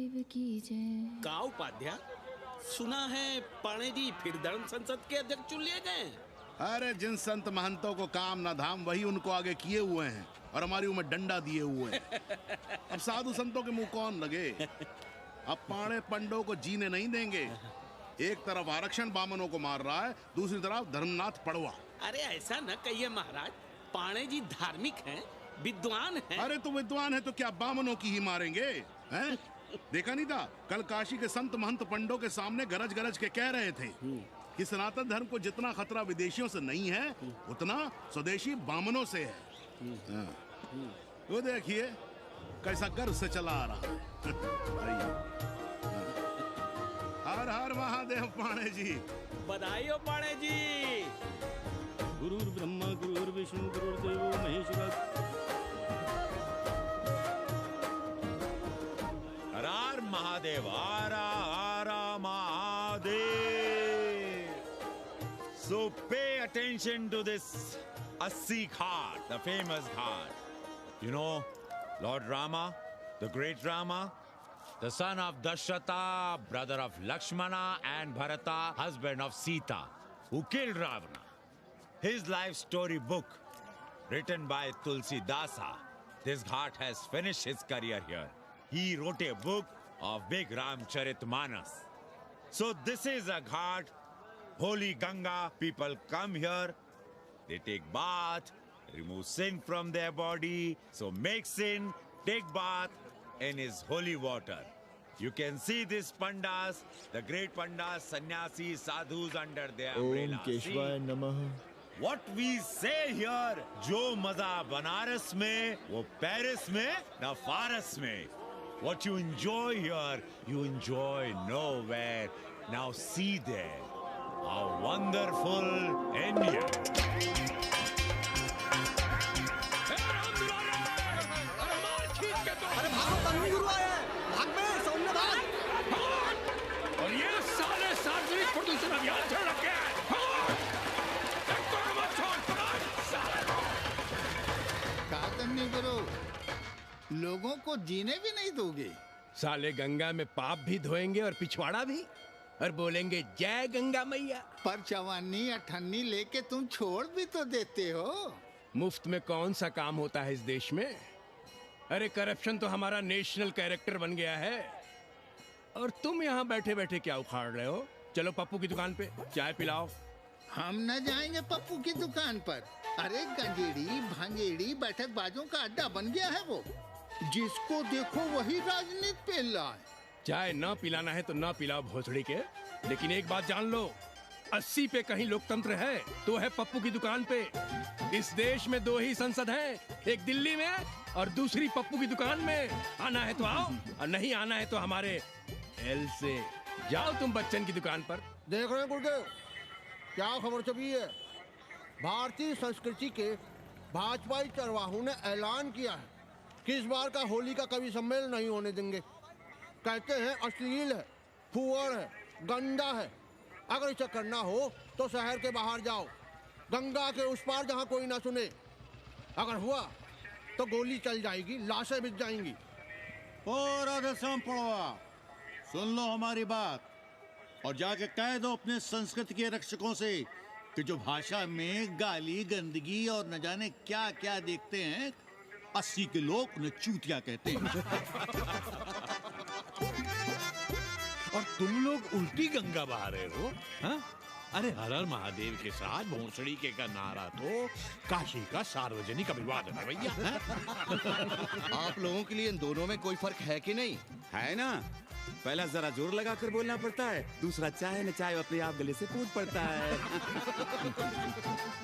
महादेव की जय। का उपाध्याय, सुना है पाणे जी फिर धर्म संसद के अध्यक्ष चुन लिए गए। अरे जिन संत महंतों को काम ना धाम वही उनको आगे किए हुए हैं और हमारी उम्र डंडा दिए हुए हैं। अब साधु संतों के मुंह कौन लगे। अब पाणे पंडों को जीने नहीं देंगे। एक तरफ आरक्षण बामनों को मार रहा है, दूसरी तरफ धर्मनाथ पड़वा। अरे ऐसा न कहिए महाराज, पाणे जी धार्मिक हैं, विद्वान हैं। अरे तो विद्वान है तो क्या बामनों की ही मारेंगे हैं? देखा नहीं था कल काशी के संत महंत पंडों के सामने गरज गरज के कह रहे थे कि सनातन धर्म को जितना खतरा विदेशियों से नहीं है उतना स्वदेशी बामनों से है। वो देखिए कैसा गर्व से चला आ रहा है। हर हर महादेव पाणे जी। बधाई हो पाणे जी। गुरुर् ब्रह्मा गुरुर्विष्णु गुरुर्देवो महेश्वरः। हर महादेव, हर Mahadev. So pay attention to this Assi Ghat, the famous ghat. You know, Lord Rama, the great Rama, the son of Dashrata, brother of Lakshmana and Bharata, husband of Sita, who killed Ravana. His life story book, written by Tulsi Dasa. This ghat has finished his career here. He wrote a book of Big Ramcharitmanas. So this is a ghat, holy Ganga. People come here, they take bath, remove sin from their body. So make sin, take bath in his holy water. You can see these pandas, the great pandas, sannyasis, sadhus under their umbrella. Om Keshwaya Namah. What we say here, जो मजा बनारस में, वो Paris में, ना फारस में. What you enjoy here, you enjoy nowhere. Now see there, how wonderful India. अरे भागो, तन्वी गुरु आया है। भाग बे, सौम्य भाग। और ये साले सार्वजनिक प्रदूषण अभियान चल रखे हैं। तन्वी गुरु, लोगों को जीने भी नहीं दोगे। साले गंगा में पाप भी धोएंगे और पिछवाड़ा भी, और बोलेंगे जय गंगा मैया। पर चवानी अठन्नी लेके तुम छोड़ भी तो देते हो। मुफ्त में कौन सा काम होता है इस देश में। अरे करप्शन तो हमारा नेशनल कैरेक्टर बन गया है। और तुम यहाँ बैठे बैठे क्या उखाड़ रहे हो। चलो पप्पू की दुकान पे चाय पिलाओ। हम न जाएंगे पप्पू की दुकान पर। अरे गंजेड़ी भांजेड़ी बैठक बाजों का अड्डा बन गया है वो। जिसको देखो वही राजनीति पेल रहा है। चाय न पिलाना है तो न पिलाओ भोसड़ी के, लेकिन एक बात जान लो, 80 पे कहीं लोकतंत्र है तो है पप्पू की दुकान पे। इस देश में 2 ही संसद हैं, एक दिल्ली में और दूसरी पप्पू की दुकान में। आना है तो आओ और नहीं आना है तो हमारे एल से जाओ तुम बच्चन की दुकान पर। देख रहे हैं गुरुदेव, क्या खबर छपी है। भारतीय संस्कृति के भाजपाई चरवाहों ने ऐलान किया है कि इस बार का होली का कवि सम्मेलन नहीं होने देंगे। कहते हैं अश्लील है, फुअर है, गंदा है। अगर इसे करना हो तो शहर के बाहर जाओ, गंगा के उस पार जहां कोई ना सुने। अगर हुआ तो गोली चल जाएगी, लाशें बिक जाएंगी। ओ राधेश्याम पड़वा, सुन लो हमारी बात और जाके कह दो अपने संस्कृति के रक्षकों से कि जो भाषा में गाली गंदगी और न जाने क्या क्या देखते हैं, 80 के लोग उन्हें चूतिया कहते हैं। और तुम लोग उल्टी गंगा बहा रहे हो। हाँ? अरे हर हर महादेव के साथ भोंसड़ी के का नारा तो काशी का सार्वजनिक अभिवादन है भैया। आप लोगों के लिए इन दोनों में कोई फर्क है कि नहीं? है ना। पहला जरा जोर लगा कर बोलना पड़ता है, दूसरा चाहे न चाहे अपने आप गले से कूद पड़ता है।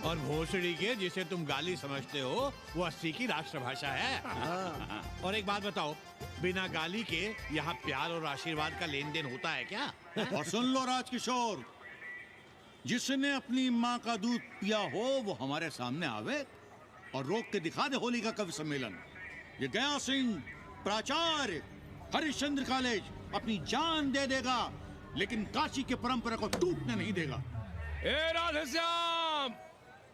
और भोसड़ी के जिसे तुम गाली समझते हो वो 80 की राष्ट्रभाषा है। और एक बात बताओ, बिना गाली के यहाँ प्यार और आशीर्वाद का लेन देन होता है क्या? और सुन लो राजकिशोर, जिसने अपनी माँ का दूध पिया हो वो हमारे सामने आवे और रोक के दिखा दे होली का कवि सम्मेलन। ये गया सिंह प्राचार्य हरिश्चंद्र कॉलेज अपनी जान दे देगा, लेकिन काशी के परंपरा को टूटने नहीं देगा। ए राधेश्याम,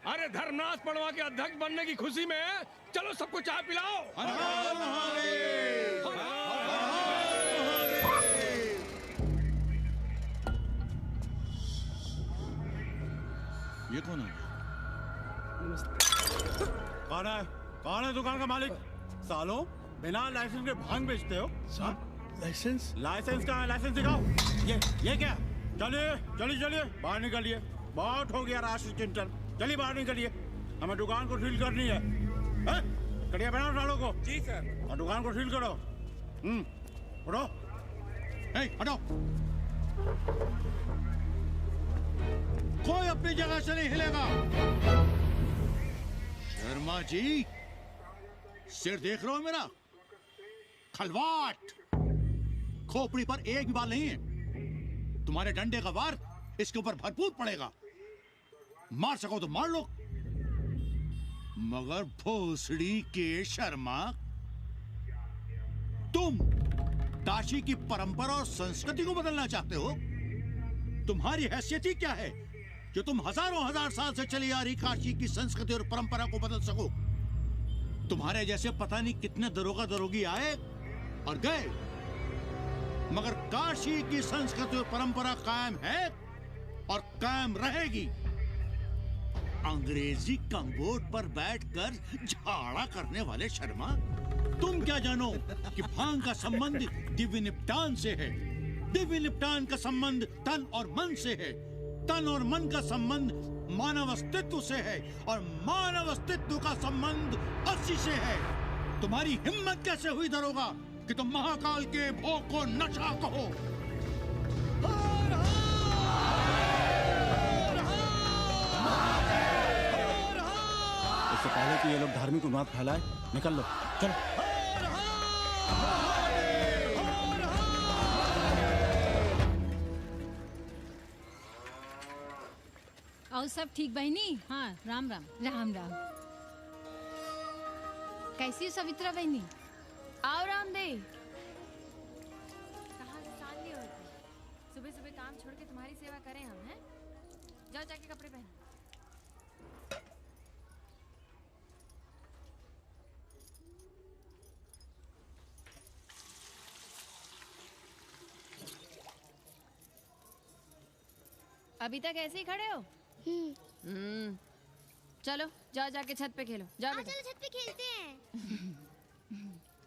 अरे धर्मनाथ पड़वा के अध्यक्ष बनने की खुशी में चलो सबको चाय पिलाओ। हर हर महादेव। ये कौन है? कौन है दुकान का मालिक? सालों बिना लाइसेंस के भांग बेचते हो? साहब लाइसेंस लाइसेंस कहाँ है? लाइसेंस दिखाओ। ये क्या? चलिए चलिए चलिए बाहर निकलिए। बहुत हो गया राष्ट्र चिंतन। चलिए बाहर निकलिए, हमें दुकान को सील करनी है। कड़िया बनाओ सालों को। जी सर। और दुकान को सील करो। उठो। हटो। कोई अपनी जगह से नहीं हिलेगा। शर्मा जी, सिर देख रहे हो मेरा? खलवाट, खोपड़ी पर एक भी बाल नहीं है। तुम्हारे डंडे का वार इसके ऊपर भरपूर पड़ेगा। मार सको तो मार लो, मगर भोसड़ी के शर्मा, तुम काशी की परंपरा और संस्कृति को बदलना चाहते हो? तुम्हारी हैसियत ही क्या है कि तुम हजारों हजार साल से चली आ रही काशी की संस्कृति और परंपरा को बदल सको? तुम्हारे जैसे पता नहीं कितने दरोगा दरोगी आए और गए, मगर काशी की संस्कृति और परंपरा कायम है और कायम रहेगी। अंग्रेजी कम्बोर्ड पर बैठकर झाड़ा करने वाले शर्मा, तुम क्या जानो कि भांग का संबंध दिव्य निपटान से है। दिव्य निपटान का संबंध तन और मन से है। तन और मन का संबंध मानव अस्तित्व से है और मानव अस्तित्व का संबंध अस्सी से है। तुम्हारी हिम्मत कैसे हुई दरोगा कि तुम महाकाल के भोग को नशा कहो? इससे पहले कि ये लोग धार्मिक उन्माद फैलाए, निकल लो, चलो। और सब ठीक बहनी? हाँ, राम राम। राम राम। कैसी हो सवित्रा बहनी? आओ रामदेव। कहाँ से साल लिए होते? सुबह सुबह काम छोड़ के तुम्हारी सेवा करें हम, हैं? जाओ जाके कपड़े पहनो। अभी तक ऐसे ही खड़े हो? चलो जाओ जाके छत पे खेलो। जाओ बेटा। चलो छत पे खेलते हैं।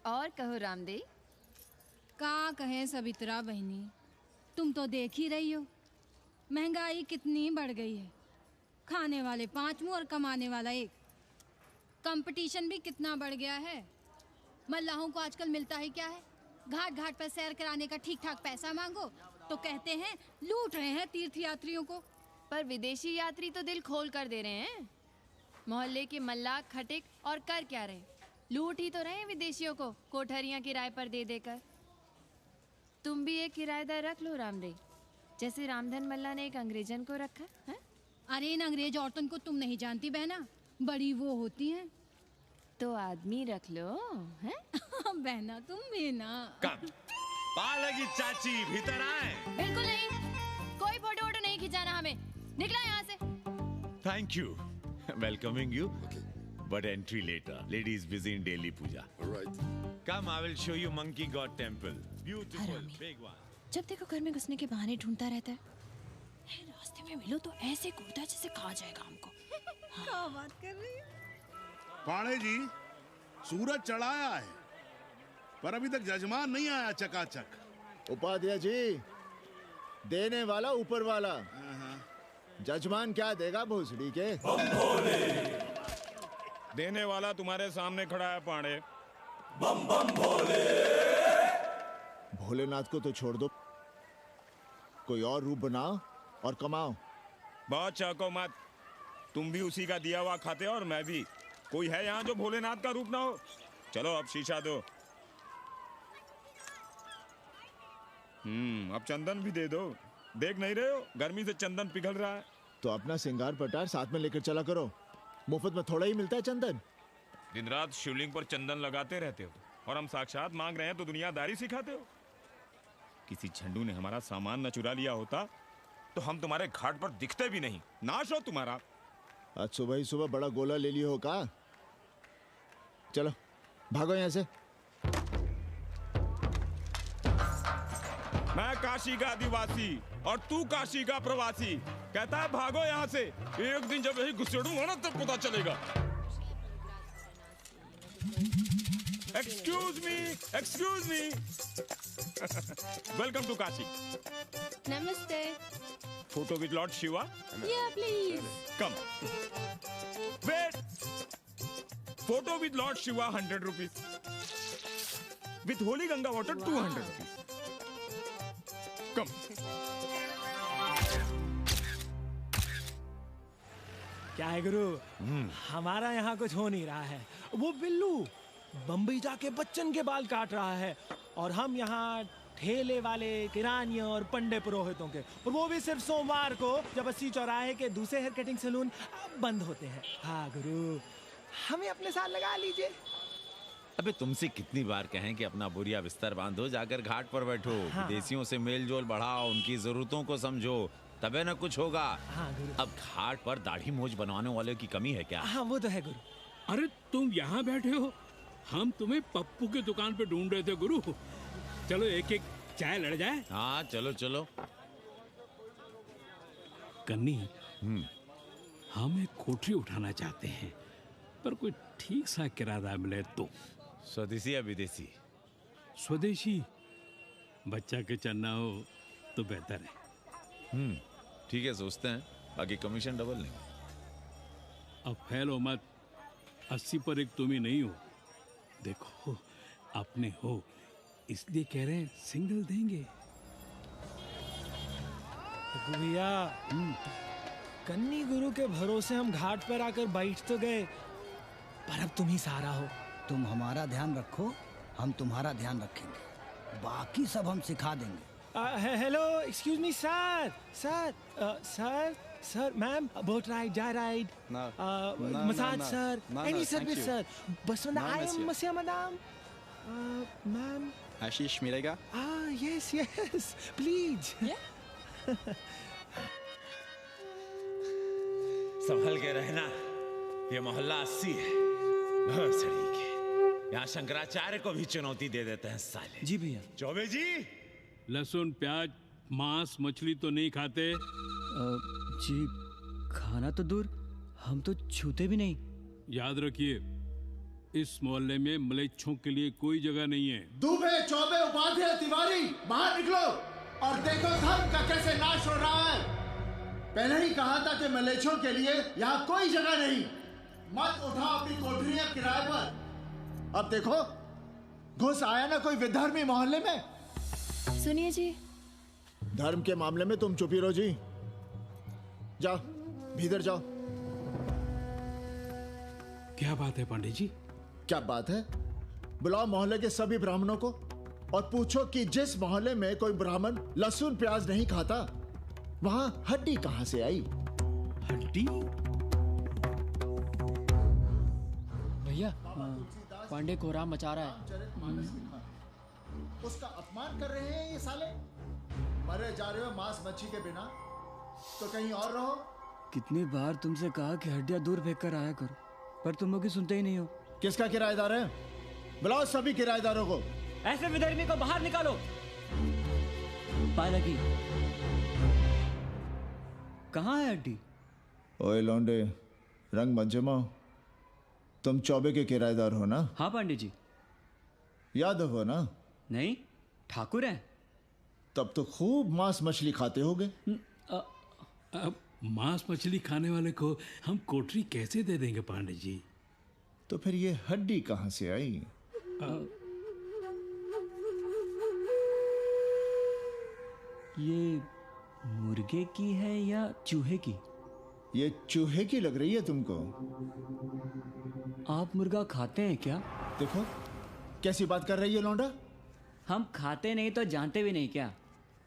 और कहो रामदेव। का कहे सवित्रा बहनी, तुम तो देख ही रही हो महंगाई कितनी बढ़ गई है। खाने वाले 5 मुंह और कमाने वाला 1। कंपटीशन भी कितना बढ़ गया है। मल्लाहों को आजकल मिलता ही क्या है? घाट घाट पर सैर कराने का ठीक ठाक पैसा मांगो तो कहते हैं लूट रहे हैं तीर्थ यात्रियों को। पर विदेशी यात्री तो दिल खोल कर दे रहे हैं। मोहल्ले के मल्लाह खटिक और कर क्या रहे? लूट ही तो रहे हैं विदेशियों को कोठरियां किराए पर दे देकर। तुम भी एक किराएदार रख लो रामदेव, जैसे रामधन मल्ला ने एक अंग्रेजन को रखा है। अरे इन अंग्रेज औरतों को तुम नहीं जानती बहना, बड़ी वो होती हैं। तो आदमी रख लो, हैं? बहना तुम भी ना। पालगी चाची भीतर आए। बिल्कुल नहीं, कोई फोटो वोटो नहीं खिंचाना हमें। निकला यहाँ से। Thank you. Welcoming you. But entry later. Ladies busy in daily puja. All right. Come, I will show you Monkey God Temple. Beautiful, big one. जब देखो घर में घुसने के बहाने ढूंढता रहता है। रास्ते में मिलो तो ऐसे कूदता है जैसे खा जाएगा हमको। क्या बात कर रही है? पाणे जी, सूरज चढ़ाया है पर अभी तक जजमान नहीं आया चकाचक। उपाध्याय जी, देने वाला ऊपर वाला, जजमान क्या देगा भोसड़ी के? देने वाला तुम्हारे सामने खड़ा है पांडे। बम बम भोले। भोलेनाथ को तो छोड़ दो, कोई और रूप बनाओ और कमाओ। बहुत चाको मत, तुम भी उसी का दिया हुआ खाते हो और मैं भी। कोई है यहाँ जो भोलेनाथ का रूप ना हो? चलो अब शीशा दो। अब चंदन भी दे दो। देख नहीं रहे हो गर्मी से चंदन पिघल रहा है। तो अपना सिंगार पटार साथ में लेकर चला करो, मुफ्त में थोड़ा ही मिलता है चंदन। दिन रात शिवलिंग पर चंदन लगाते रहते हो और हम साक्षात मांग रहे हैं तो दुनियादारी सिखाते हो। किसी झंडू ने हमारा सामान न चुरा लिया होता तो हम तुम्हारे घाट पर दिखते भी नहीं। नाश हो तुम्हारा। आज सुबह ही सुबह बड़ा गोला ले लियो हो का? चलो भागो यहाँ से। मैं काशी का आदिवासी और तू काशी का प्रवासी। कहता है भागो यहाँ से, एक दिन जब यही घुसेड़ूंगा ना तब पता चलेगा। Excuse me welcome to Kashi. नमस्ते। Photo with Lord Shiva. Yeah, please. Come wait. Photo with Lord Shiva 100 rupees, with holy Ganga water 200 rupees. Come. क्या है गुरु, हमारा यहाँ कुछ हो नहीं रहा है। वो बिल्लू बम्बई जाके बच्चन के बाल काट रहा है और हम यहाँ ठेले वाले, किरानियों और पंडे पुरोहितों के, और वो भी सिर्फ सोमवार को, जब 80 चौराहे के दूसरे हेयर कटिंग सैलून बंद होते हैं। हाँ गुरु, हमें अपने साथ लगा लीजिए। अबे तुमसे कितनी बार कहें कि अपना बोरिया बिस्तर बांधो, जाकर घाट पर बैठो। हाँ। विदेशियों से मेल जोल बढ़ाओ, उनकी जरूरतों को समझो, तबे न कुछ होगा। हाँ गुरु। अब घाट पर दाढ़ी मूछ बनवाने वाले की कमी है क्या? हाँ वो तो है गुरु। अरे तुम यहाँ बैठे हो, हम तुम्हें पप्पू की दुकान पे ढूंढ रहे थे गुरु। चलो एक एक चाय लड़ जाए। हाँ चलो चलो। कन्नी, हम एक कोठरी उठाना चाहते हैं, पर कोई ठीक सा किराया मिले तो। स्वदेशी या विदेशी? स्वदेशी। बच्चा के चन्ना हो तो बेहतर है। ठीक है, सोचते हैं, बाकी कमीशन डबल लेंगे। अब फैलो मत, 80 पर एक तुम ही नहीं हो। देखो अपने हो, इसलिए कह रहे हैं सिंगल देंगे। भैया, कन्नी गुरु के भरोसे हम घाट पर आकर बैठ तो गए, पर अब तुम ही सहारा हो। तुम हमारा ध्यान रखो, हम तुम्हारा ध्यान रखेंगे, बाकी सब हम सिखा देंगे। Hello, excuse me sir, sir, ma'am, boat ride, जा ride, massage sir, any service sir, बसवंत आई एम मसिया मैडम, मैम। आशीष मिलेगा? Yes, please. संभल के रहना, ये मोहल्ला 80 है, भोसड़ी के। यहाँ शंकराचार्य को भी चुनौती दे देते हैं साले। जी भैया। चौबे जी, लहसुन, प्याज, मांस, मछली तो नहीं खाते? जी खाना तो दूर, हम तो छूते भी नहीं। याद रखिए, इस मोहल्ले में मलेच्छों के लिए कोई जगह नहीं है। दुबे, चौबे, उपाध्याय, तिवारी, बाहर निकलो और देखो धर्म का कैसे नाश हो रहा है। पहले ही कहा था कि मलेच्छों के लिए यहाँ कोई जगह नहीं। मत उठाओ अपनी कोठरियां किराए पर। अब देखो, घुस आया ना कोई विधर्मी मोहल्ले में। सुनिए जी, धर्म के मामले में तुम चुप ही रहो जी। जाओ, भीतर जाओ। क्या बात है पंडित जी? क्या बात है? बुलाओ मोहल्ले के सभी ब्राह्मणों को और पूछो कि जिस मोहल्ले में कोई ब्राह्मण लहसुन प्याज नहीं खाता, वहां हड्डी कहां से आई? हड्डी? भैया, पांडे कोहराम मचा रहा है। उसका अपमान कर रहे हैं ये साले। मरे जा रहे हो मांस मच्छी के बिना, तो कहीं और रहो। कितनी बार तुमसे कहा कि हड्डियां दूर फेंक कर आया करो, पर तुम लोग सुनते ही नहीं हो। किसका किराएदार है? बुलाओ सभी किराएदारों को। ऐसे विधर्मी को बाहर निकालो। पालकी, कहाँ है हड्डी? ओए लौंडे, रंग मत जमाओ। तुम चौबे के किराएदार हो ना? हाँ पंडित जी। यादव हो ना? नहीं, ठाकुर हैं। तब तो खूब मांस मछली खाते होगे। अब मांस मछली खाने वाले को हम कोठरी कैसे दे देंगे पांडे जी? तो फिर ये हड्डी कहां से आई? ये मुर्गे की है या चूहे की? ये चूहे की लग रही है तुमको। आप मुर्गा खाते हैं क्या? देखो कैसी बात कर रही है लौंडा। हम खाते नहीं तो जानते भी नहीं क्या?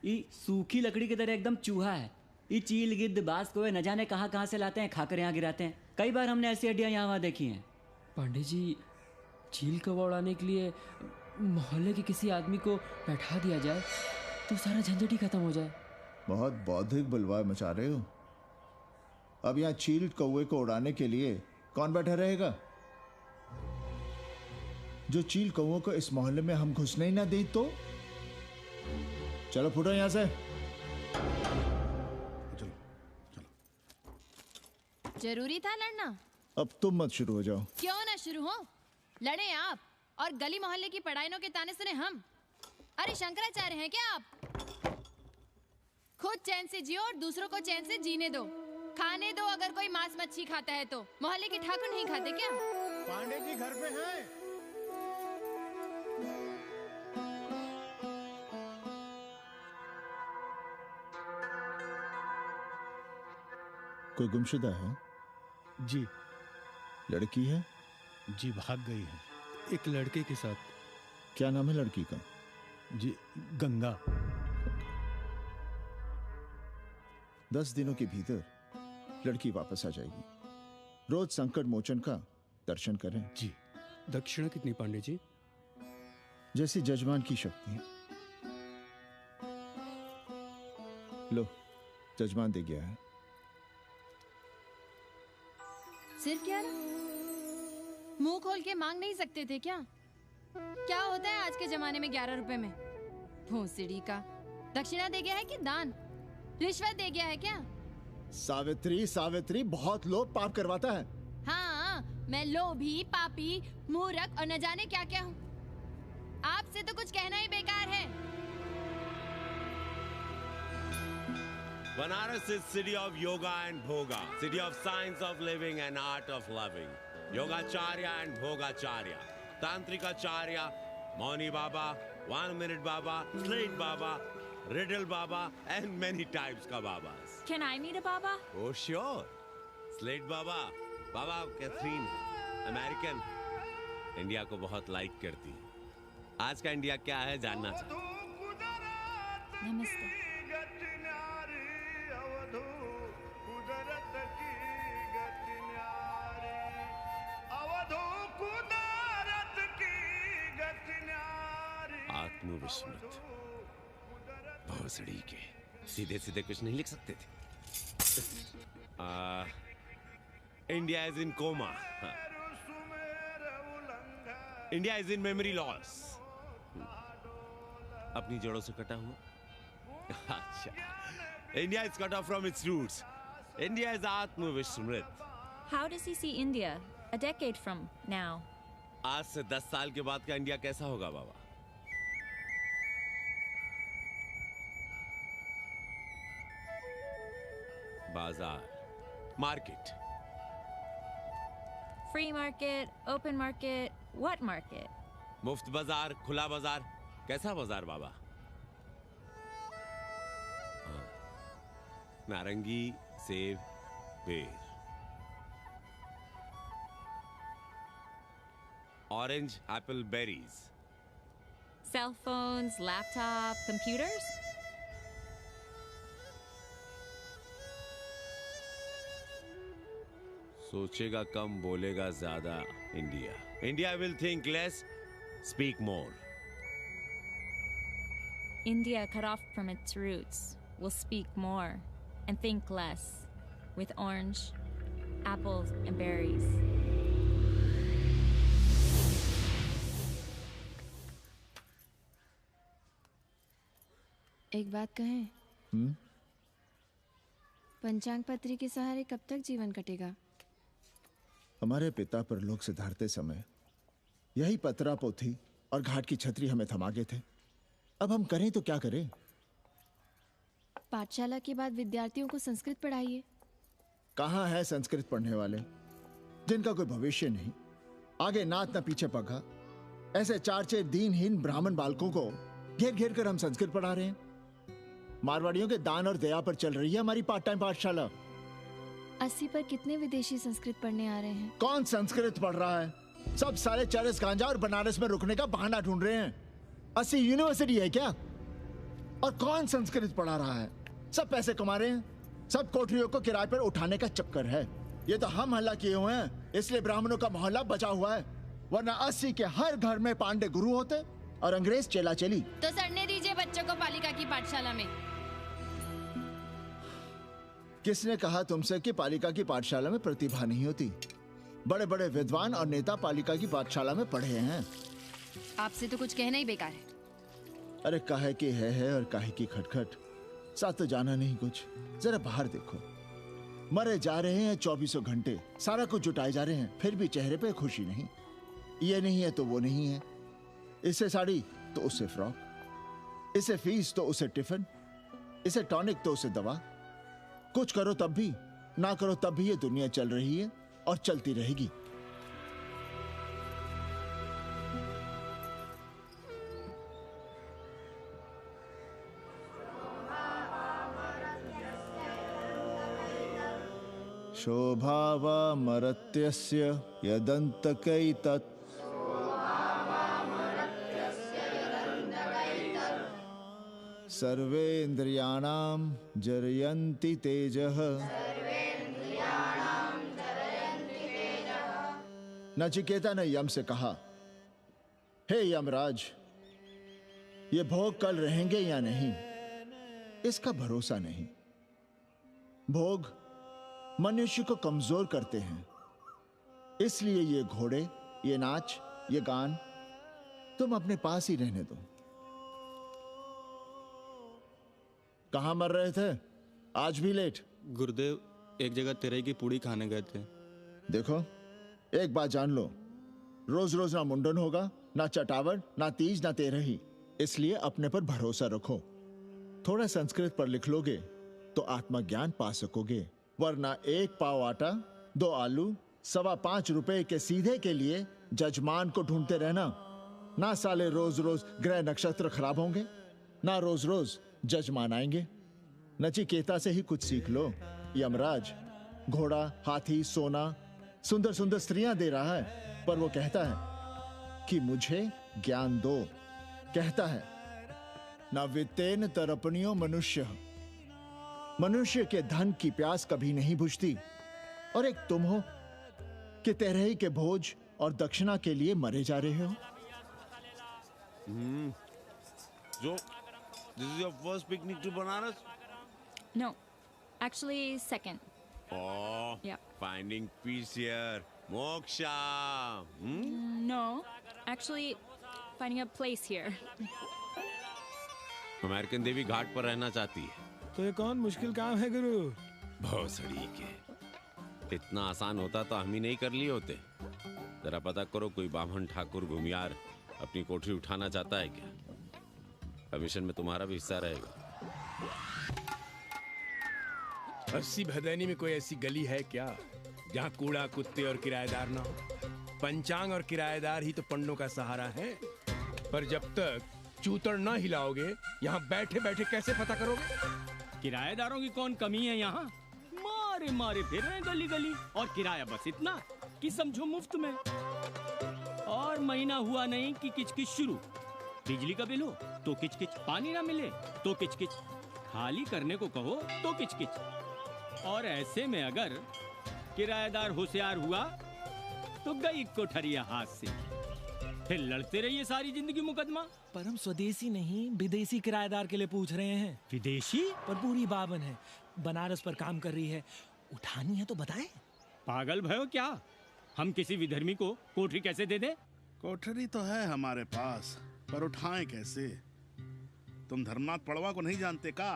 ये सूखी लकड़ी की तरह एकदम चूहा है। ये चील, गिद्ध, बाज को न जाने कहाँ से लाते हैं, खाकर यहाँ गिराते हैं। कई बार हमने ऐसी हड्डियाँ यहाँ वहाँ देखी हैं। पांडे जी, चील कौवा उड़ाने के लिए मोहल्ले के किसी आदमी को बैठा दिया जाए तो सारा झंझट ही खत्म हो जाए। बहुत बौद्धिक बलवा मचा रहे हो। अब यहाँ चील कौवे को उड़ाने के लिए कौन बैठा रहेगा? जो चील कौवों को इस मोहल्ले में हम घुसने ही ना दें तो? चलो फुटो यहाँ से। जरूरी था लड़ना? अब तुम मत शुरू हो जाओ। क्यों ना शुरू हो? लड़े आप और गली मोहल्ले की पढ़ाइयों के ताने सुने हम। अरे शंकराचार्य हैं क्या आप? खुद चैन से जियो और दूसरों को चैन से जीने दो। खाने दो अगर कोई मांस मच्छी खाता है तो। मोहल्ले के ठाकुर नहीं खाते क्या? पांडे जी घर पे हैं? कोई गुमशुदा है? जी। लड़की है? जी भाग गई है एक लड़के के साथ। क्या नाम है लड़की का? जी गंगा। 10 दिनों के भीतर लड़की वापस आ जाएगी। रोज संकट मोचन का दर्शन करें। जी। दक्षिणा कितनी पांडे जी? जैसी जजमान की शक्ति है। लो, जजमान दे गया है। सिर्फ क्या? मुंह खोल के मांग नहीं सकते थे क्या? क्या होता है आज के जमाने में 11 रुपए में? भोसड़ी का। दक्षिणा दे गया है कि दान? रिश्वत दे गया है क्या? सावित्री, सावित्री बहुत लोभ पाप करवाता है। हाँ, मैं लोभी, पापी, मूर्ख और न जाने क्या क्या हूँ। आपसे तो कुछ कहना ही बेकार है। Banaras is city of yoga and bhoga, city of science of living and art of loving. Yogacharya and Bhogacharya, Tantrikacharya, Mauni Baba, 1 Minute Baba, Slate Baba, Riddle Baba, and many types ka Babas. Can I meet a Baba? Oh sure, Slate Baba, Baba Catherine, American, India को बहुत like करती है। आज का India क्या है जानना चाहती हूँ। नमस्ते। आत्मविस्मृत भोसड़ी के सीधे सीधे कुछ नहीं लिख सकते थे। India is in coma. India is in memory loss. अपनी जड़ों से कटा हुआ। अच्छा, India is cut off from its roots. India is आत्मविस्मृत। How does he see India a decade from now? आज से 10 साल के बाद का इंडिया कैसा होगा बाबा? बाजार, market. Free market, open market, what market? मुफ्त बाजार, खुला बाजार, कैसा बाजार बाबा? हाँ, नारंगी, सेब, बेर। Orange, apple, berries. Cell phones, laptop, computers? सोचेगा कम, बोलेगा ज्यादा India. India will think less, speak more. India, cut off from its roots, will speak more and think less, with orange, apples, and berries. एक बात कहें? पंचांग पत्री के सहारे कब तक जीवन कटेगा? हमारे पिता पर लोग सिधारते समय यही पतरा पोथी और घाट की छतरी हमें थमा गए थे। अब हम करें तो क्या करें? पाठशाला के बाद विद्यार्थियों को संस्कृत पढ़ाइए। कहाँ है संस्कृत पढ़ने वाले जिनका कोई भविष्य नहीं, आगे नात न पीछे पगा। ऐसे 4 दीनहीन ब्राह्मण बालकों को घेर घेर कर हम संस्कृत पढ़ा रहे हैं। मारवाड़ियों के दान और दया पर चल रही है हमारी पार्ट टाइम पाठशाला। 80 पर कितने विदेशी संस्कृत पढ़ने आ रहे हैं? कौन संस्कृत पढ़ रहा है? सब सारे चरस गांजा और बनारस में रुकने का बहाना ढूंढ रहे हैं। 80 यूनिवर्सिटी है क्या? और कौन संस्कृत पढ़ा रहा है? सब पैसे कमा रहे हैं। सब कोठरियों को किराए पर उठाने का चक्कर है। ये तो हम हल्ला किए हुए हैं, इसलिए ब्राह्मणों का मोहल्ला बचा हुआ है। वरना 80 के हर घर में पांडे गुरु होते और अंग्रेज चेला चली। तो सड़ने दीजिए बच्चों को पालिका की पाठशाला में। किसने कहा तुमसे कि पालिका की पाठशाला में प्रतिभा नहीं होती? बड़े बड़े विद्वान और नेता पालिका की पाठशाला में पढ़े हैं। आपसे तो कुछ कहना ही बेकार है। अरे काहे की है और काहे की खटखट। साथ तो जाना नहीं कुछ। जरा बाहर देखो, मरे जा रहे हैं 24 घंटे, सारा कुछ जुटाए जा रहे हैं, फिर भी चेहरे पे खुशी नहीं। ये नहीं है तो वो नहीं है, इससे साड़ी तो उससे फ्रॉक, इसे फीस तो उसे टिफिन, इसे टॉनिक तो उसे दवा। कुछ करो तब भी, ना करो तब भी ये दुनिया चल रही है और चलती रहेगी। शोभावा मरत्यस्य यदन्तकैतत् सर्वेन्द्रियाणां जरयन्ति तेजः। नचिकेता ने यम से कहा, हे यमराज, ये भोग कल रहेंगे या नहीं, इसका भरोसा नहीं। भोग मनुष्य को कमजोर करते हैं, इसलिए ये घोड़े, ये नाच, ये गान तुम अपने पास ही रहने दो। कहां मर रहे थे आज भी लेट? गुरुदेव, एक जगह तेरे की पूड़ी खाने गए थे। देखो, एक बात जान लो, रोज रोज ना मुंडन होगा, ना चटावट, ना तीज, ना तेरही। इसलिए अपने पर भरोसा रखो। थोड़ा संस्कृत पर लिख लोगे तो आत्मज्ञान पा सकोगे, वरना 1 पाव आटा, 2 आलू, 5.25 रुपए के सीधे के लिए जजमान को ढूंढते रहना। ना साले रोज रोज ग्रह नक्षत्र खराब होंगे, ना रोज रोज जजमान आएंगे। नचिकेता से ही कुछ सीख लो। यमराज घोड़ा, हाथी, सोना, सुंदर सुंदर स्त्रियां दे रहा है, पर वो कहता है कि मुझे ज्ञान दो। कहता है, ना वित्तेन तरपणियो मनुष्य, मनुष्य के धन की प्यास कभी नहीं बुझती। और एक तुम हो कि तेरही के भोज और दक्षिणा के लिए मरे जा रहे हो। जो This is your first picnic to Banaras? No, actually second. Oh, Yep. finding peace here. Moksha. No, actually finding a place here. American देवी घाट पर रहना चाहती है। तो ये कौन मुश्किल काम है गुरु? भोसड़ी के, इतना आसान होता तो हम ही नहीं कर लिए होते। जरा पता करो, कोई बामन ठाकुर घुमियार अपनी कोठरी उठाना चाहता है क्या? कमीशन में तुम्हारा भी हिस्सा रहेगा। 80 भदैनी में कोई ऐसी गली है क्या जहाँ कूड़ा, कुत्ते और किराएदार ना हो? पंचांग और किराएदार ही तो पंडों का सहारा है। पर जब तक चूतड़ ना हिलाओगे, यहाँ बैठे बैठे कैसे पता करोगे? किराएदारों की कौन कमी है यहाँ? मारे मारे फिर रहे गली गली, और किराया बस इतना कि समझो मुफ्त में। और महीना हुआ नहीं कि किचकिच शुरू। बिजली का बिल हो तो किचकिच, पानी ना मिले तो किचकिच, खाली करने को कहो तो किचकिच। और ऐसे में अगर किराएदार होशियार हुआ तो गई कोठरिया हाथ से, फिर लड़ते रहिए सारी जिंदगी मुकदमा। पर हम स्वदेशी नहीं, विदेशी किराएदार के लिए पूछ रहे हैं। विदेशी? पर पूरी बावन है, बनारस पर काम कर रही है, उठानी है तो बताएं। पागल भयो क्या? हम किसी विधर्मी को कोठरी कैसे दे दे? कोठरी तो है हमारे पास, पर उठाएं कैसे? तुम धर्मनाथ पड़वा को नहीं जानते का?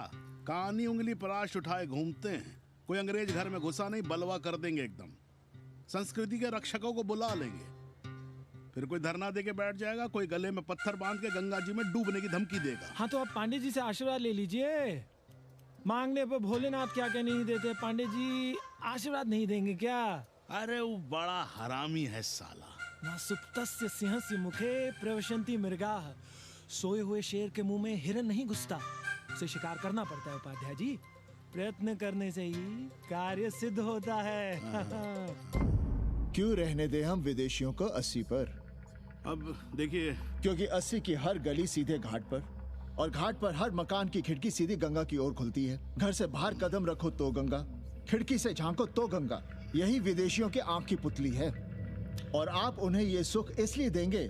कानी उंगली पराश उठाए घूमते हैं। कोई अंग्रेज घर में घुसा नहीं, बलवा कर देंगे एकदम। संस्कृति के रक्षकों को बुला लेंगे, फिर कोई धरना दे के बैठ जाएगा, कोई गले में पत्थर बांध के गंगा जी में डूबने की धमकी देगा। हाँ तो आप पांडे जी से आशीर्वाद ले लीजिए। मांगने पर भोलेनाथ क्या क्या नहीं देते। पांडे जी आशीर्वाद नहीं देंगे क्या? अरे वो बड़ा हरामी है साला। ना सुप्तस्य सिंहस्य मुखे प्रवशन्ति मृगाः। सोए हुए शेर के मुंह में हिरन नहीं घुसता, उसे शिकार करना पड़ता है उपाध्याय जी। प्रयत्न करने से ही कार्य सिद्ध होता है। क्यों रहने दे हम विदेशियों को 80 पर? अब देखिए, क्योंकि 80 की हर गली सीधे घाट पर, और घाट पर हर मकान की खिड़की सीधी गंगा की ओर खुलती है। घर से बाहर कदम रखो तो गंगा, खिड़की से झांको तो गंगा। यही विदेशियों के आंख की पुतली है। और आप उन्हें ये सुख इसलिए देंगे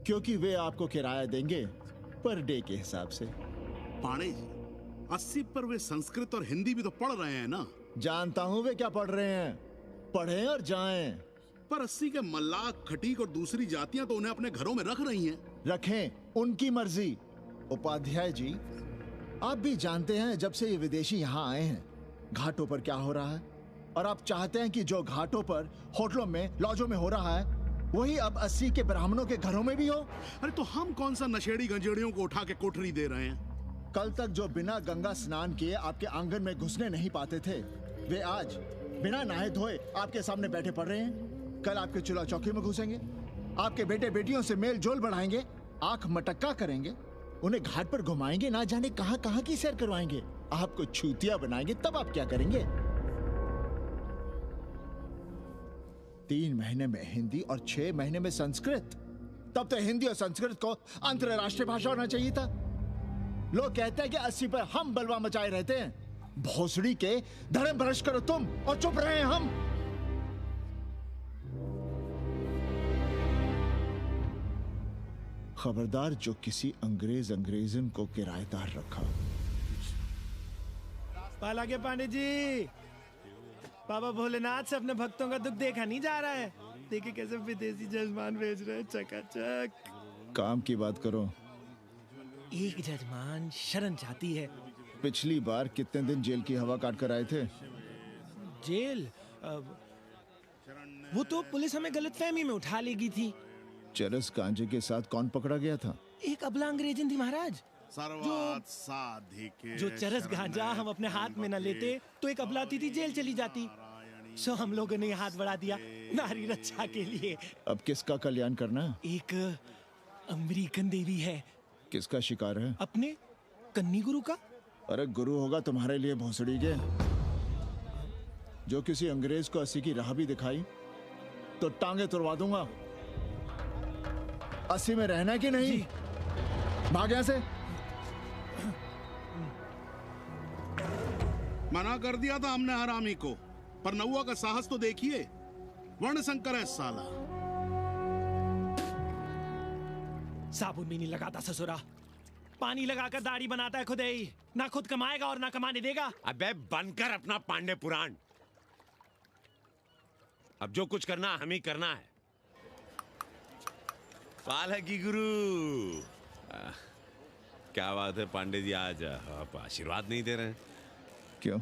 क्योंकि वे आपको किराया देंगे पर डे के हिसाब से। पाणे जी, 80 पर वे संस्कृत और हिंदी भी तो पढ़ रहे हैं ना? जानता हूँ वे क्या पढ़ रहे हैं, पढ़ें और जाएं। पर 80 के मल्लाक, खटीक और दूसरी जातियां तो उन्हें अपने घरों में रख रही हैं। रखें, उनकी मर्जी। उपाध्याय जी, आप भी जानते हैं जब से ये विदेशी यहाँ आए हैं घाटों पर क्या हो रहा है, और आप चाहते हैं कि जो घाटों पर, होटलों में, लॉजों में हो रहा है वही अब 80 के ब्राह्मणों के घरों में भी हो। अरे तो हम कौन सा नशेड़ी गंजेड़ियों को उठा के कोठरी दे रहे हैं? कल तक जो बिना गंगा स्नान किए आपके आंगन में घुसने नहीं पाते थे, वे आज बिना नहाए धोए आपके सामने बैठे पड़ रहे हैं। कल आपके चूल्हा चौकी में घुसेंगे, आपके बेटे बेटियों से मेल जोल बढ़ाएंगे, आंख मटक्का करेंगे, उन्हें घाट पर घुमाएंगे, ना जाने कहां कहां की सैर करवाएंगे, आपको छूतिया बनाएंगे। तब आप क्या करेंगे? 3 महीने में हिंदी और 6 महीने में संस्कृत। तब तो हिंदी और संस्कृत को अंतरराष्ट्रीय भाषा होना चाहिए था। लोग कहते हैं कि 80 पर हम बलवा मचाए रहते हैं। भोसड़ी के, धर्म भ्रष्ट करो तुम और चुप रहे हम। खबरदार जो किसी अंग्रेजन को किराएदार रखा। पाला के पांडे जी, बाबा भोलेनाथ से अपने भक्तों का दुख देखा नहीं जा रहा है। देखिए कैसे विदेशी जजमान भेज रहे हैं चकाचक। काम की बात करो। एक जजमान शरण चाहती है। पिछली बार कितने दिन जेल की हवा काट कर आए थे? जेल? वो तो पुलिस हमें गलतफहमी में उठा लेगी थी। चरस गांजे के साथ कौन पकड़ा गया था? एक अबला अंग्रेजन थी महाराज। जो चरस गांजा हम अपने हाथ में न लेते तो एक अबलाती थी जेल चली जाती। सो हम लोगों ने हाथ बढ़ा दिया नारी रक्षा के लिए। अब किसका कल्याण करना? एक अमेरिकन देवी है। किसका शिकार है? अपने कन्नी गुरु का। अरे गुरु होगा तुम्हारे लिए भोसड़ी के। जो किसी अंग्रेज को 80 की राह भी दिखाई तो टांगे तुड़वा दूंगा। 80 में रहना कि नहीं? भाग यहां से। मना कर दिया था हमने हरामी को, पर नौआ का साहस तो देखिए। वर्ण संकर है साला। साबुन भी नहीं लगाता ससुरा, पानी लगाकर दाढ़ी बनाता है खुद ही। ना खुद कमाएगा और ना कमाने देगा। अबे बनकर अपना पांडे पुराण। अब जो कुछ करना हमें करना है। पाला की गुरु। क्या बात है पांडे जी, आज आप आशीर्वाद नहीं दे रहे हैं? क्यों?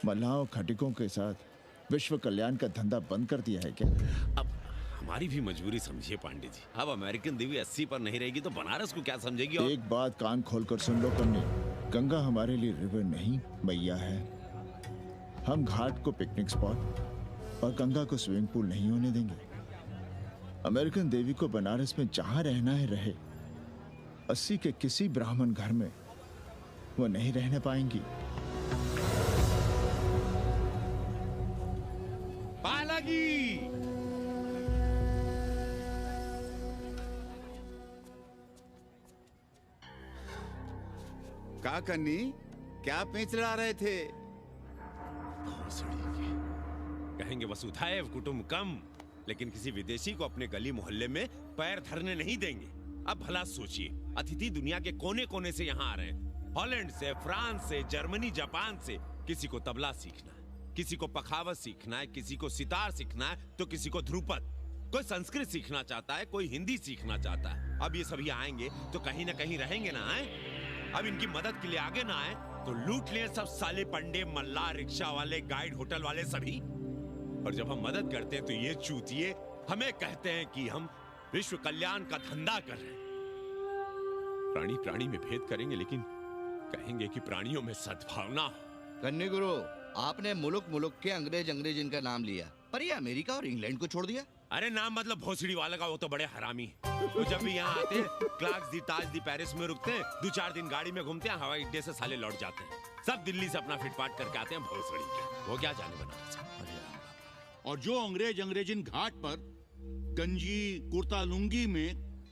मल्लाहों खटिकों के साथ विश्व कल्याण का धंधा बंद कर दिया है क्या? अब हमारी भी मजबूरी समझिए पांडे जी। अब अमेरिकन देवी 80 पर नहीं रहेगी तो बनारस को क्या समझेगी? और एक बात कान खोलकर सुन लो कन्नी, गंगा हमारे लिए रिवर नहीं मैया है। हम घाट को पिकनिक स्पॉट और गंगा को स्विमिंग पूल नहीं होने देंगे। अमेरिकन देवी को बनारस में जहां रहना है रहे। 80 के किसी ब्राह्मण घर में वो नहीं रहने पाएंगी। पालागी। का कन्नी, क्या पेंच लड़ा रहे थे? कहेंगे वसुधैव कुटुंबकम, लेकिन किसी विदेशी को अपने गली मोहल्ले में पैर धरने नहीं देंगे। अब भला सोचिए, अतिथि दुनिया के कोने कोने से यहाँ आ रहे हैं। हॉलैंड से, फ्रांस से, जर्मनी, जापान से। किसी को तबला सीखना है, किसी को पखावत सीखना है, किसी को सितार सीखना है, तो किसी को ध्रुपद। कोई संस्कृत सीखना चाहता है, कोई हिंदी सीखना चाहता है। अब ये सभी आएंगे तो कहीं ना कहीं रहेंगे ना। आए अब इनकी मदद के लिए आगे ना आए तो लूट लिए सब साले पंडे, मल्ला, रिक्शा वाले, गाइड, होटल वाले सभी। और जब हम मदद करते हैं तो ये चूतिए हमें कहते हैं कि हम विश्व कल्याण का धंधा कर रहे हैं। प्राणी प्राणी में भेद करेंगे, लेकिन कहेंगे कि प्राणियों में सद्भावना हो। कन्नी गुरु, आपने मुल्क मुल्क के अंग्रेज इनका नाम लिया, पर ये अमेरिका और इंग्लैंड को छोड़ दिया। अरे नाम मतलब भोसड़ी वाला का, वो तो बड़े हरामी। वो जब भी यहाँ आते हैं क्लार्क्स दी, ताज दी, पेरिस में रुकते हैं, 2-4 दिन गाड़ी में घूमते हैं, हवाई अड्डे से साले लौट जाते हैं। सब दिल्ली से अपना फिटपाट करके आते हैं भोसड़ी के। वो क्या जाने बनारस। और जो अंग्रेजिन घाट पर गंजी कुर्ता लुंगी में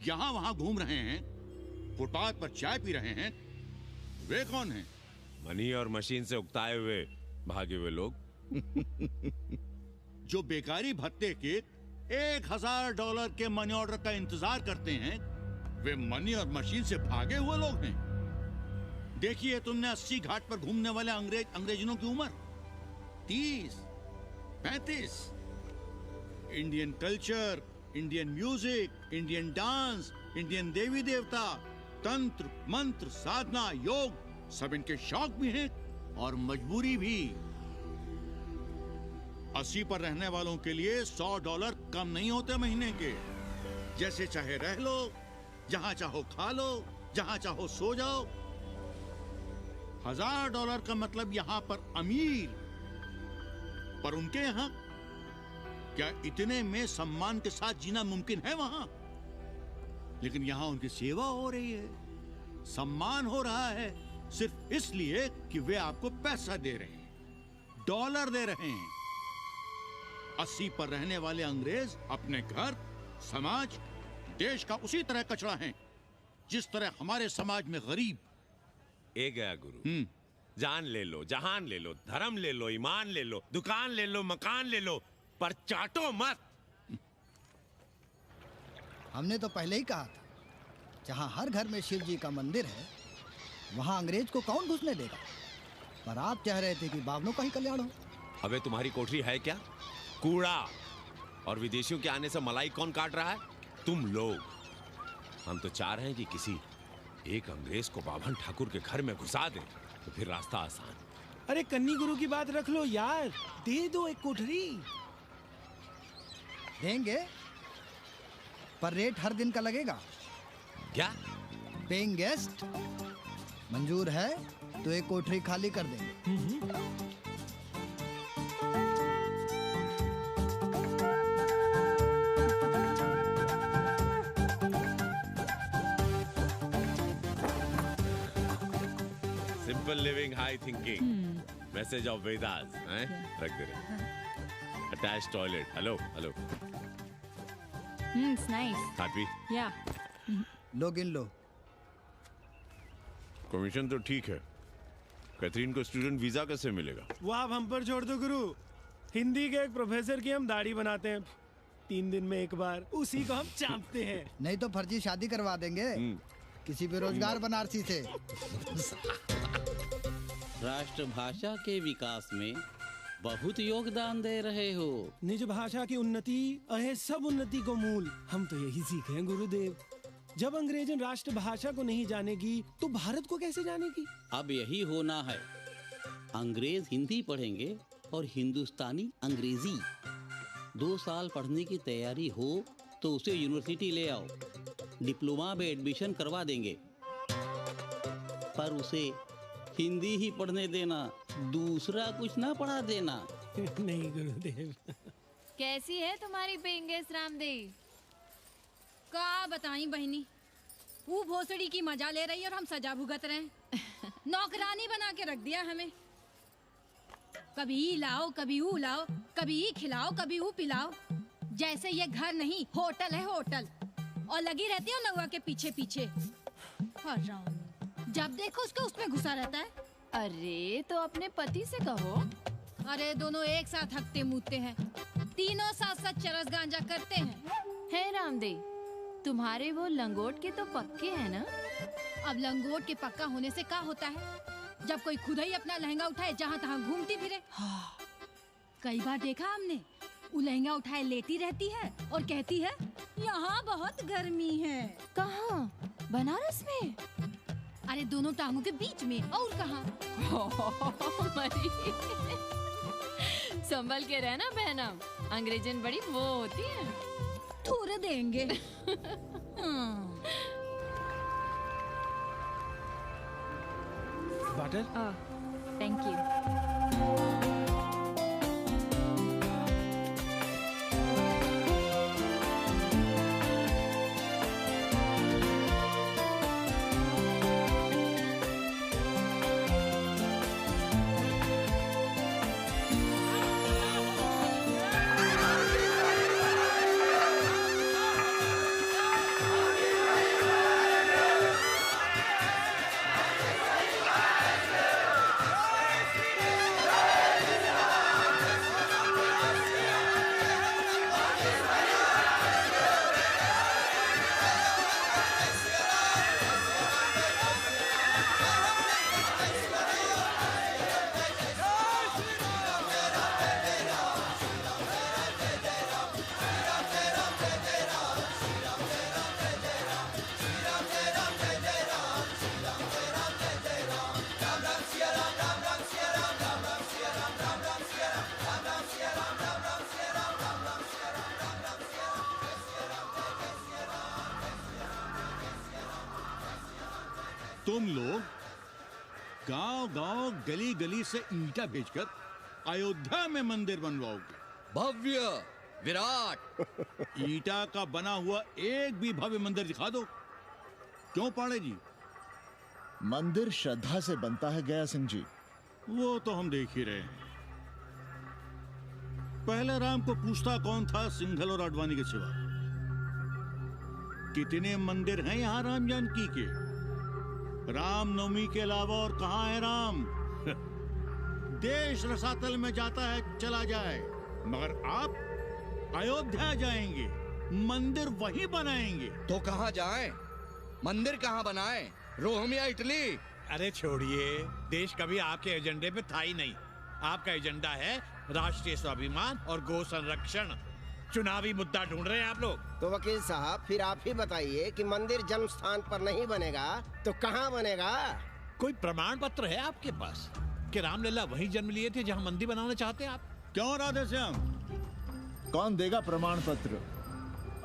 यहाँ वहाँ घूम रहे हैं, फुटपाथ पर चाय पी रहे हैं, वे कौन हैं? मनी और मशीन से उकताए हुए भागे हुए लोग। जो बेकारी भत्ते के $1000 के मनी ऑर्डर का इंतजार करते हैं, वे मनी और मशीन से भागे हुए लोग हैं। देखिए तुमने 80 घाट पर घूमने वाले अंग्रेजनों की उम्र 30-35। Indian culture, Indian music, Indian dance, Indian देवी देवता, तंत्र मंत्र, साधना, योग सब इनके शौक भी हैं और मजबूरी भी। 80 पर रहने वालों के लिए $100 कम नहीं होते महीने के। जैसे चाहे रह लो, जहां चाहो खा लो, जहां चाहो सो जाओ। $1000 का मतलब यहां पर अमीर, पर उनके यहां क्या इतने में सम्मान के साथ जीना मुमकिन है वहां? लेकिन यहां उनकी सेवा हो रही है, सम्मान हो रहा है, सिर्फ इसलिए कि वे आपको पैसा दे रहे हैं, डॉलर दे रहे हैं। 80 पर रहने वाले अंग्रेज अपने घर, समाज, देश का उसी तरह कचरा हैं, जिस तरह हमारे समाज में गरीब। ए गया गुरु, जान ले लो, जहान ले लो, धर्म ले लो, ईमान ले लो, दुकान ले लो, मकान ले लो, पर चाटो मत। हमने तो पहले ही कहा था, जहाँ हर घर में शिव जी का मंदिर है, वहाँ अंग्रेज को कौन घुसने देगा। पर आप चाह रहे थे कि बावनों का ही कल्याण हो। अबे तुम्हारी कोठरी है क्या? कूड़ा। और विदेशियों के आने से मलाई कौन काट रहा है? तुम लोग। हम तो चाह रहे हैं कि किसी एक अंग्रेज को बाभन ठाकुर के घर में घुसा दे, तो फिर रास्ता आसान। अरे कन्नी गुरु की बात रख लो यार, दे दो एक कोठरी। देंगे, पर रेट हर दिन का लगेगा। क्या? पेइंग गेस्ट मंजूर है तो एक कोठरी खाली कर देंगे। Simple living, high thinking, message of Vedas, रख दे रहे। Attach toilet. Hello hello. It's nice. Happy? Yeah. लो गिन लो। कमीशन तो ठीक है, कैथरीन को स्टूडेंट वीजा कैसे मिलेगा? वो आप हम पर छोड़ दो गुरु। हिंदी के एक प्रोफेसर की हम दाढ़ी बनाते हैं 3 दिन में एक बार, उसी को हम चापते हैं। नहीं तो फर्जी शादी करवा देंगे किसी बेरोजगार बनारसी से। राष्ट्रभाषा के विकास में बहुत योगदान दे रहे हो। निज भाषा की उन्नति अहे सब उन्नति को मूल। हम तो यही सीखे हैं गुरुदेव। जब अंग्रेजन राष्ट्रभाषा को नहीं जानेगी तो भारत को कैसे जानेगी? अब यही होना है। अंग्रेज हिंदी पढ़ेंगे और हिंदुस्तानी अंग्रेजी। 2 साल पढ़ने की तैयारी हो तो उसे यूनिवर्सिटी ले आओ, डिप्लोमा में एडमिशन करवा देंगे, पर उसे हिंदी ही पढ़ने देना, दूसरा कुछ ना पढ़ा देना। नहीं गुरुदेव। कैसी है तुम्हारी पेंगेस रामदेव? का बताई बहनी, वो भोसड़ी की मजा ले रही है और हम सजा भुगत रहे हैं। नौकरानी बना के रख दिया हमें। कभी ई लाओ, कभी ऊ लाओ, कभी ई खिलाओ, कभी ऊ पिलाओ। जैसे ये घर नहीं होटल है, होटल। और लगी रहती हो नौआ के पीछे पीछे। जब देखो उसको उसमें घुसा रहता है। अरे तो अपने पति से कहो। अरे दोनों एक साथ हकते मूतते हैं, तीनों साथ साथ चरस गांजा करते हैं। है रामदेव, तुम्हारे वो लंगोट के तो पक्के हैं ना? अब लंगोट के पक्का होने से क्या होता है, जब कोई खुद ही अपना लहंगा उठाए जहाँ तहाँ घूमती फिरे। कई बार देखा हमने, वो लहंगा उठाए लेती रहती है और कहती है यहाँ बहुत गर्मी है। कहाँ? बनारस में? अरे दोनों टांगों के बीच में, और कहाँ? संभल के रहना बहनम, अंग्रेजन बड़ी वो होती है। थूर देंगे। वाटर? Thank you. गांव-गांव, गली-गली से ईंटा भेजकर अयोध्या में मंदिर बनवाओगे। भव्य, विराट। ईंटा का बना हुआ एक भी भव्य मंदिर दिखा दो। क्यों पाड़े जी? मंदिर श्रद्धा से बनता है गया सिंह जी। वो तो हम देख ही रहे हैं। पहले राम को पूछता कौन था सिंघल और आडवाणी के सिवा? कितने मंदिर हैं यहाँ राम जानकी के? रामनवमी के अलावा और कहाँ है राम? देश रसातल में जाता है चला जाए, मगर आप अयोध्या जाएंगे, मंदिर वहीं बनाएंगे। तो कहाँ जाएं? मंदिर कहाँ बनाएं? रोम या इटली? अरे छोड़िए, देश कभी आपके एजेंडे पे था ही नहीं। आपका एजेंडा है राष्ट्रीय स्वाभिमान और गौ संरक्षण। चुनावी मुद्दा ढूंढ रहे हैं आप लोग। तो वकील साहब फिर आप ही बताइए कि मंदिर जन्म स्थान पर नहीं बनेगा तो कहाँ बनेगा? कोई प्रमाण पत्र है आपके पास कि रामलला वहीं जन्म लिए थे जहां मंदिर बनाना चाहते हैं आप? क्यों राधे श्याम? कौन देगा प्रमाण पत्र?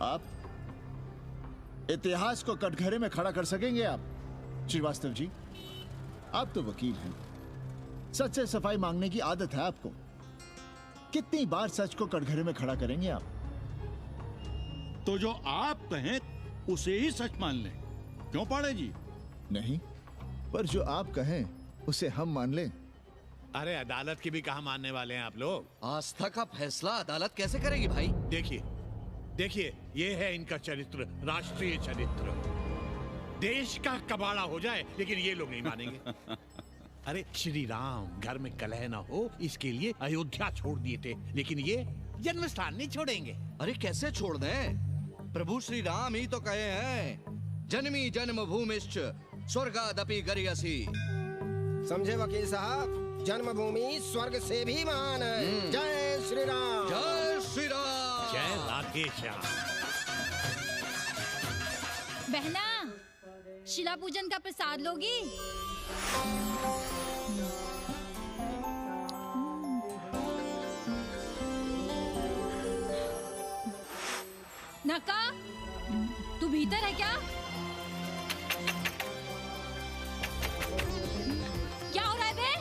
आप इतिहास को कटघरे में खड़ा कर सकेंगे आप? श्रीवास्तव जी, आप तो वकील हैं, सच से सफाई मांगने की आदत है आपको। कितनी बार सच को कटघरे में खड़ा करेंगे आप? तो जो आप कहें उसे ही सच मान लें। क्यों पाड़े जी? नहीं, पर जो आप कहें उसे हम मान लें। अरे अदालत की भी कहा मानने वाले हैं आप लोग? आस्था का फैसला अदालत कैसे करेगी भाई? देखिए देखिए, ये है इनका चरित्र, राष्ट्रीय चरित्र। देश का कबाड़ा हो जाए लेकिन ये लोग नहीं मानेंगे। अरे श्री राम घर में कलह न हो इसके लिए अयोध्या छोड़ दिए थे, लेकिन ये जन्म स्थान नहीं छोड़ेंगे। अरे कैसे छोड़ दें? प्रभु श्री राम ही तो कहे हैं, जन्मी जन्म भूमिश्च स्वर्गादपि गरियसी। समझे वकील साहब, जन्मभूमि स्वर्ग से भी महान है। जय श्री राम। जय श्री राम। जय राधे श्याम। बहना, शिला पूजन का प्रसाद लोगी? नका, तू भीतर है क्या? क्या हो रहा है बे?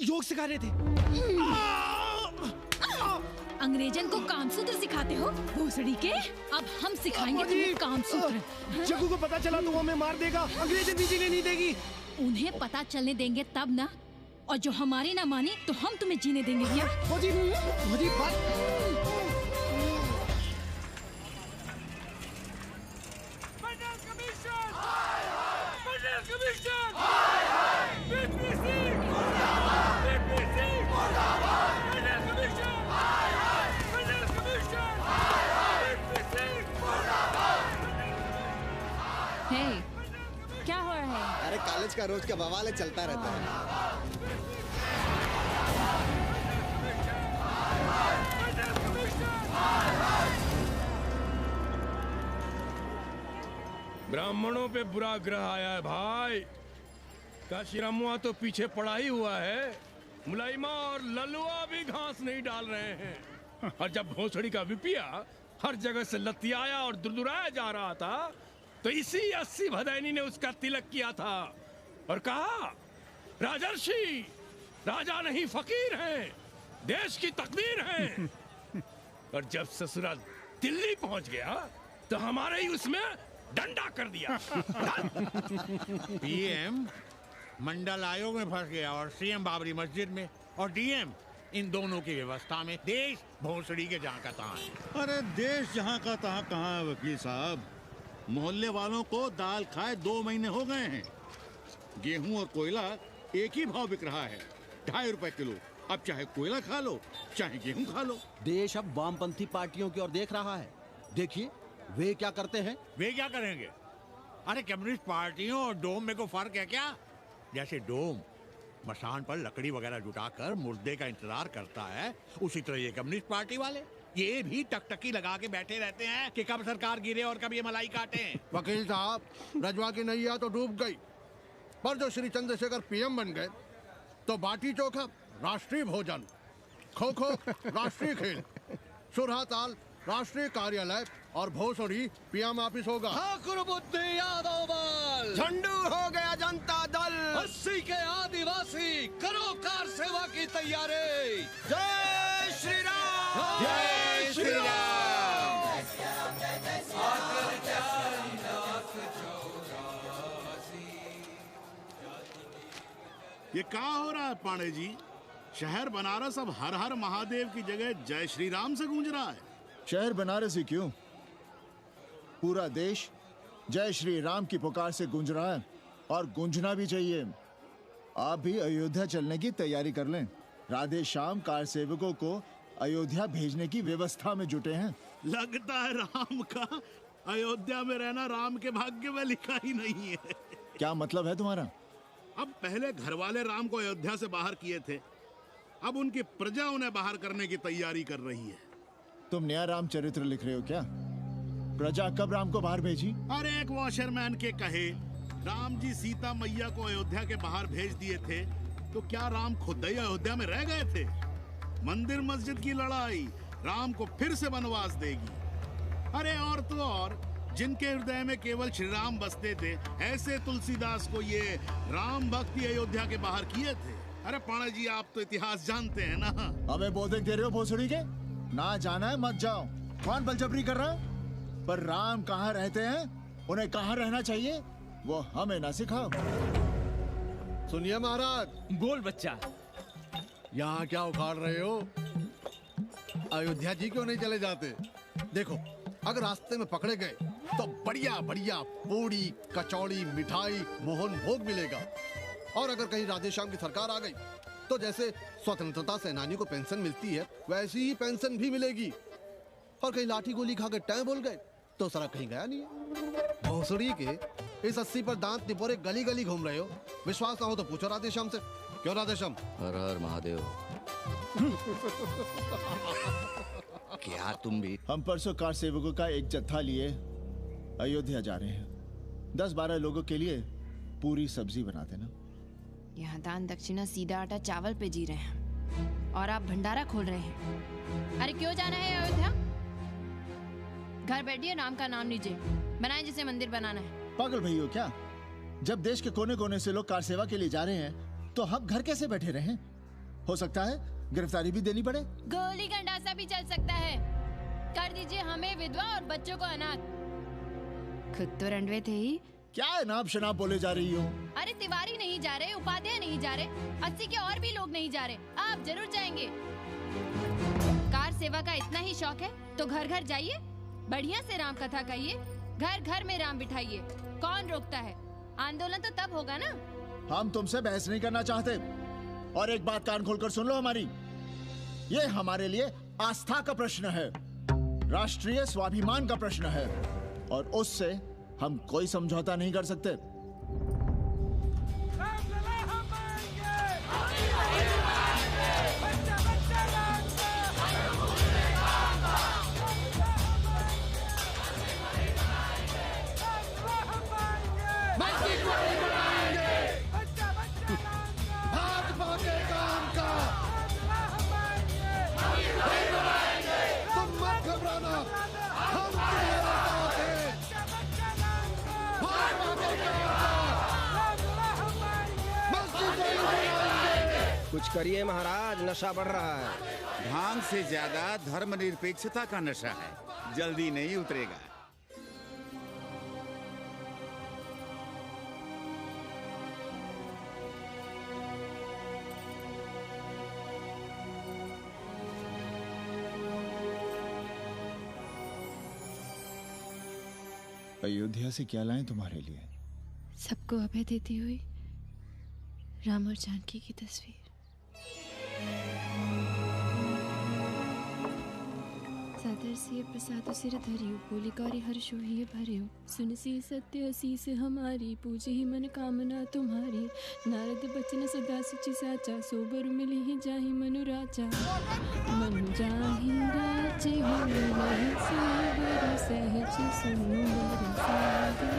योग सिखा रहे थे। अंग्रेजन को कामसूत्र सिखाते हो भोसड़ी के? अब हम सिखाएंगे तुम्हें कामसूत्र। जग्गू को पता चला तो वो हमें मार देगा। अंग्रेजन भी जीने नहीं देगी। उन्हें पता चलने देंगे तब ना, और जो हमारी ना मानी तो हम तुम्हें जीने देंगे क्या? क्या हो रहा है? अरे कॉलेज का रोज का बवाल चलता रहता है। ब्राह्मणों पे बुरा ग्रह आया है भाई। काशीरामुआ तो पीछे पड़ा ही हुआ है। मुलाइमा और ललुआ भी घास नहीं डाल रहे हैं। और जब भोसड़ी का विपिया हर जगह से लतियाया और दुरदुराया जा रहा था, तो इसी 80 भदैनी ने उसका तिलक किया था और कहा, राजर्षि राजा नहीं फकीर हैं, देश की तकदीर हैं। और जब ससुरा दिल्ली पहुंच गया तो हमारे ही उसमें डंडा कर दिया। पीएम मंडल आयोग में फंस गया और सीएम बाबरी मस्जिद में, और डीएम इन दोनों की व्यवस्था में। देश भोसड़ी के जहाँ का तहाँ है। अरे देश जहाँ का तहाँ कहाँ है वकील साहब? मोहल्ले वालों को दाल खाए 2 महीने हो गए हैं। गेहूं और कोयला एक ही भाव बिक रहा है, 2.5 रुपए किलो। अब चाहे कोयला खा लो चाहे गेहूं खा लो। देश अब वामपंथी पार्टियों की ओर देख रहा है। देखिए वे क्या करते हैं। वे क्या करेंगे? अरे कम्युनिस्ट पार्टियों और डोम में को फर्क है क्या? जैसे डोम मसान पर लकड़ी वगैरह जुटाकर मुर्दे का इंतजार करता है, उसी तरह ये कम्युनिस्ट पार्टी वाले ये भी टकटकी लगा के बैठे रहते हैं कि कब सरकार गिरे और कब ये मलाई काटे। वकील साहब, रजवा की नैया तो डूब गई, पर जो श्री चंद्रशेखर पीएम बन गए तो बाटी चोखा राष्ट्रीय भोजन, खो खो राष्ट्रीय खेल, सुरहाताल राष्ट्रीय कार्यालय और भोसड़ी पीएम ऑफिस होगा। ठाकुर बुद्धि यादव बल, झंडू हो गया जनता दल, 80 के आदिवासी करो कार सेवा की तैयारी। जय श्री राम, जय श्री राम। ये क्या हो रहा है पांडे जी? शहर बनारस अब हर हर महादेव की जगह जय श्री राम से गूंज रहा है। शहर बनारस ही क्यों, पूरा देश जय श्री राम की पुकार से गूंज रहा है और गूंजना भी चाहिए। आप भी अयोध्या चलने की तैयारी कर लें। राधे श्याम कार सेवकों को अयोध्या भेजने की व्यवस्था में जुटे हैं। लगता है राम का अयोध्या में रहना राम के भाग्य में लिखा ही नहीं है। क्या मतलब है तुम्हारा? अब पहले घर वाले राम को अयोध्या से बाहर किए थे, अब उनकी प्रजा उन्हें बाहर करने की तैयारी कर रही है। तुम नया राम चरित्र लिख रहे हो क्या? प्रजा कब राम को बाहर भेजी? अरे एक वॉशरमैन के कहे राम जी सीता मैया को अयोध्या के बाहर भेज दिए थे, तो क्या राम खुद ही अयोध्या में रह गए थे? मंदिर मस्जिद की लड़ाई राम को फिर से वनवास देगी। अरे और तो और, जिनके हृदय में केवल श्री राम बसते थे, ऐसे तुलसीदास को ये राम भक्ति अयोध्या के बाहर किए थे। अरे पाणा जी, आप तो इतिहास जानते हैं ना। हमें बोधक दे रहे हो भोसड़ी के? ना जाना है मत जाओ। कौन बलजबरी कर रहा है? पर राम कहाँ रहते हैं, उन्हें कहाँ रहना चाहिए, वो हमें ना सिखाओ। सुनिए महाराज। बोल बच्चा। यहाँ क्या उखाड़ रहे हो? अयोध्या जी क्यों नहीं चले जाते? देखो, अगर रास्ते में पकड़े गए तो बढ़िया बढ़िया पूड़ी कचौड़ी मिठाई मोहन भोग मिलेगा। और अगर कहीं राधेश्याम की सरकार आ गई तो जैसे स्वतंत्रता सेनानी को पेंशन मिलती है, वैसी ही पेंशन भी मिलेगी। और कहीं लाठी गोली खा के टैं बोल गए तो सड़क कहीं गया नहीं है। भोसड़ी के इस 80 पर दांत निपोरे गली गली घूम रहे हो। विश्वास ना हो तो पूछो राधेश्याम से। क्यों राधेश्याम? हर हर महादेव। क्या तुम भी? हम परसों कार सेवकों का एक जत्था लिए अयोध्या जा रहे हैं। 10-12 लोगों के लिए पूरी सब्जी बना देना। यहाँ दान दक्षिणा सीधा आटा चावल पे जी रहे हैं और आप भंडारा खोल रहे हैं। अरे क्यों जाना है अयोध्या? घर बैठिए, राम का नाम लीजिए, बनाए जिसे मंदिर बनाना है। पागल भई हो क्या? जब देश के कोने कोने से लोग कार सेवा के लिए जा रहे हैं तो हम घर कैसे बैठे रहें? हो सकता है गिरफ्तारी भी देनी पड़े। गोली गंडासा भी चल सकता है। कर दीजिए हमें विधवा और बच्चों को अनाथ। खुद तो रंडवे थे ही। क्या नाम शनाब बोले जा रही हो? अरे तिवारी नहीं जा रहे, उपाध्याय नहीं जा रहे, 80 के और भी लोग नहीं जा रहे। आप जरूर जाएंगे। कार सेवा का इतना ही शौक है तो घर घर जाइए, बढ़िया से राम कथा कहिए, घर घर में राम बिठाइए। कौन रोकता है? आंदोलन तो तब होगा ना। हम तुमसे बहस नहीं करना चाहते। और एक बात कान खोलकर सुन लो हमारी, ये हमारे लिए आस्था का प्रश्न है, राष्ट्रीय स्वाभिमान का प्रश्न है, और उससे हम कोई समझौता नहीं कर सकते। कुछ करिए महाराज, नशा बढ़ रहा है। भांग से ज्यादा धर्मनिरपेक्षता का नशा है, जल्दी नहीं उतरेगा। अयोध्या से क्या लाएं तुम्हारे लिए? सबको अभय देती हुई राम और जानकी की तस्वीर। सादर से प्रसाद सिर धरियो, बोली गौरी हर्ष हुई भरियो, सुन सी सत्य असीस हमारी, पूजे ही मन कामना तुम्हारी। नारद बचन सदा सुचि साचा, सोबर मिली ही जाहि मनु राजा। मनु जाहि राजे मिलहि सोबर, सहज सुंदर सादर,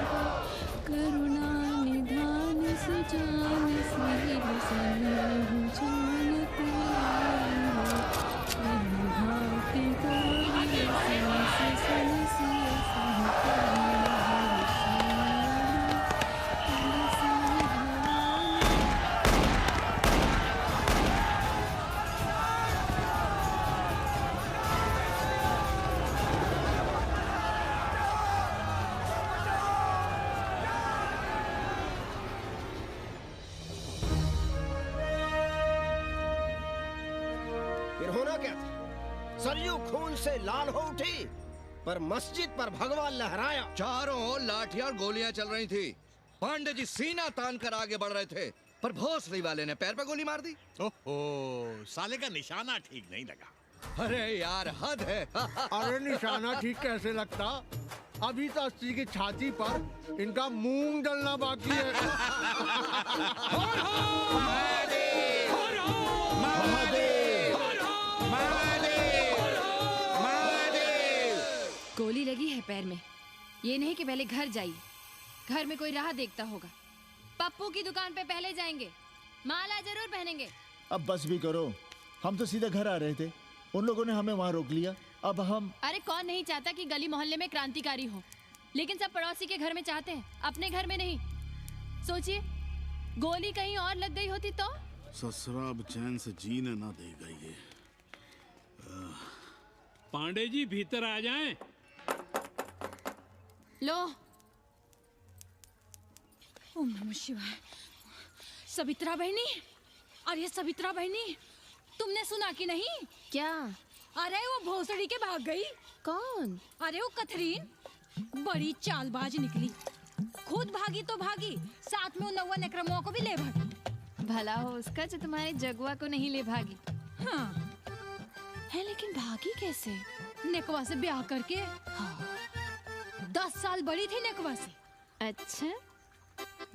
करुणा निधान सुजान शील सन्निधि जान भाति होना क्या था? सरयू खून से लाल हो उठी, पर मस्जिद पर भगवा लहराया। चारों ओर लाठियां और गोलियां चल रही थी। पांडे जी सीना तान कर आगे बढ़ रहे थे, पर भोसड़ी वाले ने पैर पे गोली मार दी। ओहो, साले का निशाना ठीक नहीं लगा। अरे यार हद है। अरे निशाना ठीक कैसे लगता? अभी तो अस्सी की छाती पर इनका मूंग डलना बाकी है। गोली लगी है पैर में। ये नहीं कि पहले घर जाइए, घर में कोई राह देखता होगा। पप्पू की दुकान पे पहले जाएंगे, माला जरूर पहनेंगे। अब बस भी करो, हम तो सीधे घर आ रहे थे, उन लोगों ने हमें वहाँ रोक लिया। अब हम अरे कौन नहीं चाहता कि गली मोहल्ले में क्रांतिकारी हो, लेकिन सब पड़ोसी के घर में चाहते हैं, अपने घर में नहीं। सोचिए, गोली कहीं और लग गई होती तो? ससुरा अब चैन से जीने ना देगा ये। पांडे जी भीतर आ जाएं। लो। ओम नमः शिवाय। सवित्रा बहनी, अरे सवित्रा बहनी, तुमने सुना कि नहीं? क्या? अरे वो भोसड़ी के भाग गई। कौन? अरे वो कथरीन, बड़ी चालबाज निकली। खुद भागी तो भागी, साथ में उन 9 नक्रमुआ को भी ले भागी। भला हो उसका जो तुम्हारे जगुआ को नहीं ले भागी। हाँ है, लेकिन भागी कैसे? नेकवा से ब्याह करके। हाँ। 10 साल बड़ी थी नेकवा से। अच्छा,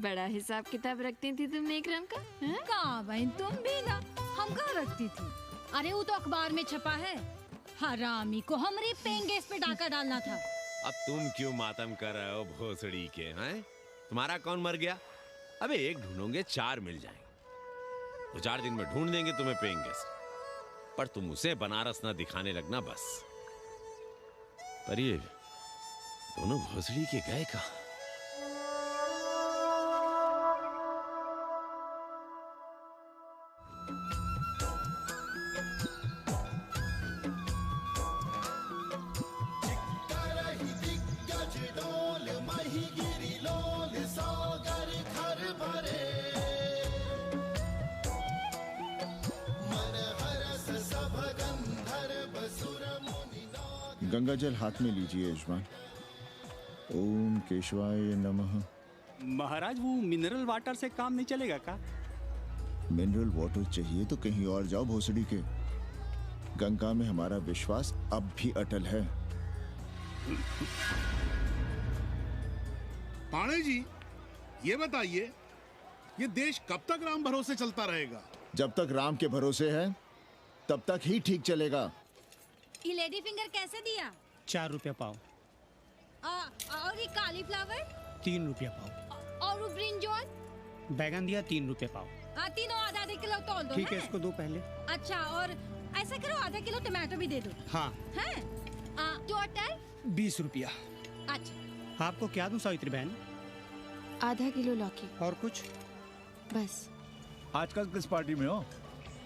बड़ा हिसाब किताब रखती थी तुम नेकरम का? कहाँ बहन, तुम भी ना, हम कहाँ रखती थी। अरे वो तो अखबार में छपा है, हरामी को हमरे पेंगेस पे डाका डालना था। अब तुम क्यों मातम कर रहे हो भोसड़ी के? हैं? तुम्हारा कौन मर गया? अबे एक ढूंढोगे 4 मिल जाएंगे। 2-4 दिन में ढूंढ देंगे तुम्हें पेंगे, पर तुम उसे बनारस ना दिखाने लगना बस। पर ये दोनों भोसड़ी के गए कहाँ? गंगा जल हाथ में लीजिए यजमान। ओम केशवाय नमः। महाराज, वो मिनरल वाटर से काम नहीं चलेगा का? मिनरल वाटर चाहिए तो कहीं और जाओ भोसड़ी के। गंगा में हमारा विश्वास अब भी अटल है। पाणे जी, ये बताइए, ये देश कब तक राम भरोसे चलता रहेगा? जब तक राम के भरोसे है तब तक ही ठीक चलेगा। ये लेडी फिंगर कैसे दिया? 4 रुपया पाव। और ये कालीफ्लावर? 3 रुपया पाव। और वो ब्रिंजॉल? बैगन दिया 3 रुपये पाव। तीनों आधा किलो तोल दो। ठीक है, इसको दो पहले। अच्छा, और ऐसा करो, आधा किलो टमाटो भी दे दो। हाँ। हैं? टोटल 20 रुपया। अच्छा, आपको क्या दूं सावित्री बहन? आधा किलो लौकी। और कुछ? बस। आजकल किस पार्टी में हो?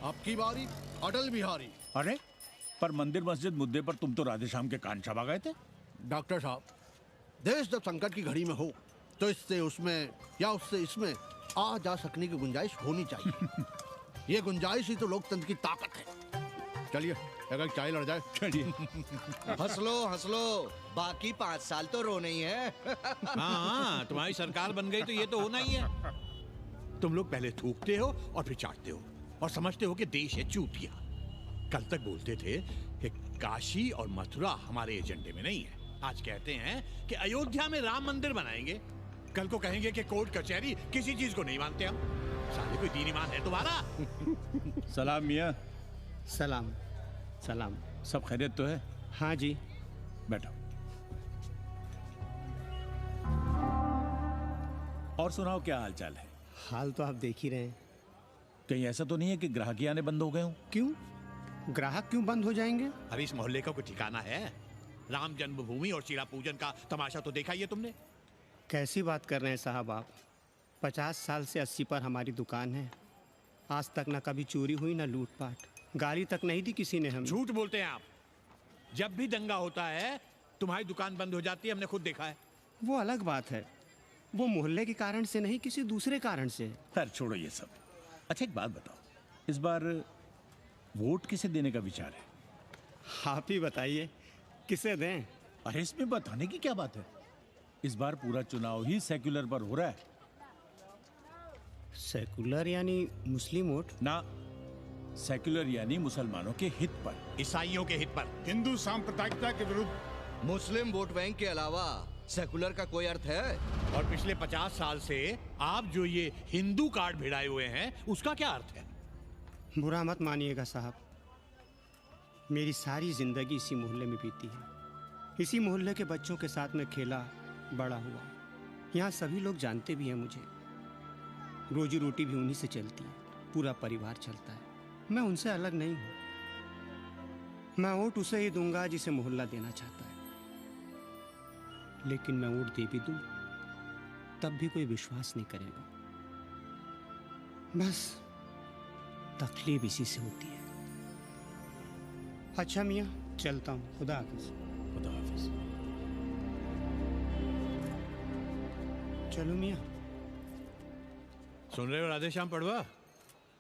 आपकी बारी, अटल बिहारी। अरे, पर मंदिर मस्जिद मुद्दे पर तुम तो राधे श्याम के कान चबा गए थे। डॉक्टर साहब, देश जब संकट की घड़ी में हो तो इससे उसमें या उससे इसमें आ जा सकने की गुंजाइश होनी चाहिए। ये गुंजाइश ही तो लोकतंत्र की ताकत है। चलिए, अगर चाय लड़ जाए। चलिए। हंस लो, बाकी 5 साल तो रोने ही है। हाँ, तुम्हारी सरकार बन गई तो ये तो होना ही है। तुम लोग पहले थूकते हो और फिर चाटते हो और समझते हो कि देश है चूतिया। कल तक बोलते थे कि काशी और मथुरा हमारे एजेंडे में नहीं है, आज कहते हैं कि अयोध्या में राम मंदिर बनाएंगे। कल को कहेंगे कि कोर्ट कचहरी किसी चीज को नहीं मानते हम। साले कोई दीन ईमान है तुम्हारा? सलाम मियाँ। सलाम। सलाम। सब खैरियत तो है? हाँ जी। बैठो। और सुनाओ, क्या हाल चाल है? हाल तो आप देख ही रहे हैं। कहीं ऐसा तो नहीं है कि ग्राहकी आने बंद हो गए हों? क्यों? ग्राहक क्यों बंद हो जाएंगे? अभी इस मोहल्ले का कोई ठिकाना है? राम जन्मभूमि और शीला पूजन का तमाशा तो देखा ही है तुमने। कैसी बात कर रहे हैं साहब आप? 50 साल से 80 पर हमारी दुकान है। आज तक ना कभी चोरी हुई ना लूटपाट, गाली तक नहीं दी किसी ने हमें। झूठ बोलते हैं आप। जब भी दंगा होता है तुम्हारी दुकान बंद हो जाती है, हमने खुद देखा है। वो अलग बात है, वो मोहल्ले के कारण से नहीं, किसी दूसरे कारण से। खैर छोड़ो ये सब। अच्छा एक बात बताओ, इस बार वोट किसे देने का विचार है? आप ही बताइए, किसे दें? अरे इसमें बताने की क्या बात है? इस बार पूरा चुनाव ही सेक्युलर पर हो रहा है। सेकुलर यानी मुस्लिम वोट? ना, सेक्युलर यानी मुसलमानों के हित पर, ईसाइयों के हित पर, हिंदू सांप्रदायिकता के विरुद्ध। मुस्लिम वोट बैंक के अलावा सेकुलर का कोई अर्थ है? और पिछले 50 साल से आप जो ये हिंदू कार्ड भिड़ाए हुए हैं, उसका क्या अर्थ है? बुरा मत मानिएगा साहब, मेरी सारी जिंदगी इसी मोहल्ले में बीती है। इसी मोहल्ले के बच्चों के साथ में खेला, बड़ा हुआ। यहाँ सभी लोग जानते भी हैं मुझे। रोजी रोटी भी उन्हीं से चलती है, पूरा परिवार चलता है। मैं उनसे अलग नहीं हूँ। मैं वोट उसे ही दूंगा जिसे मोहल्ला देना चाहता है, लेकिन मैं वोट दे भी दूं तब भी कोई विश्वास नहीं करेगा। बस तकलीफ इसी से होती है। अच्छा मियाँ, चलता हूँ। खुदा हाफिज। खुदा हाफिज। चलो मियाँ। सुन रहे हो राधेश्याम पड़वा?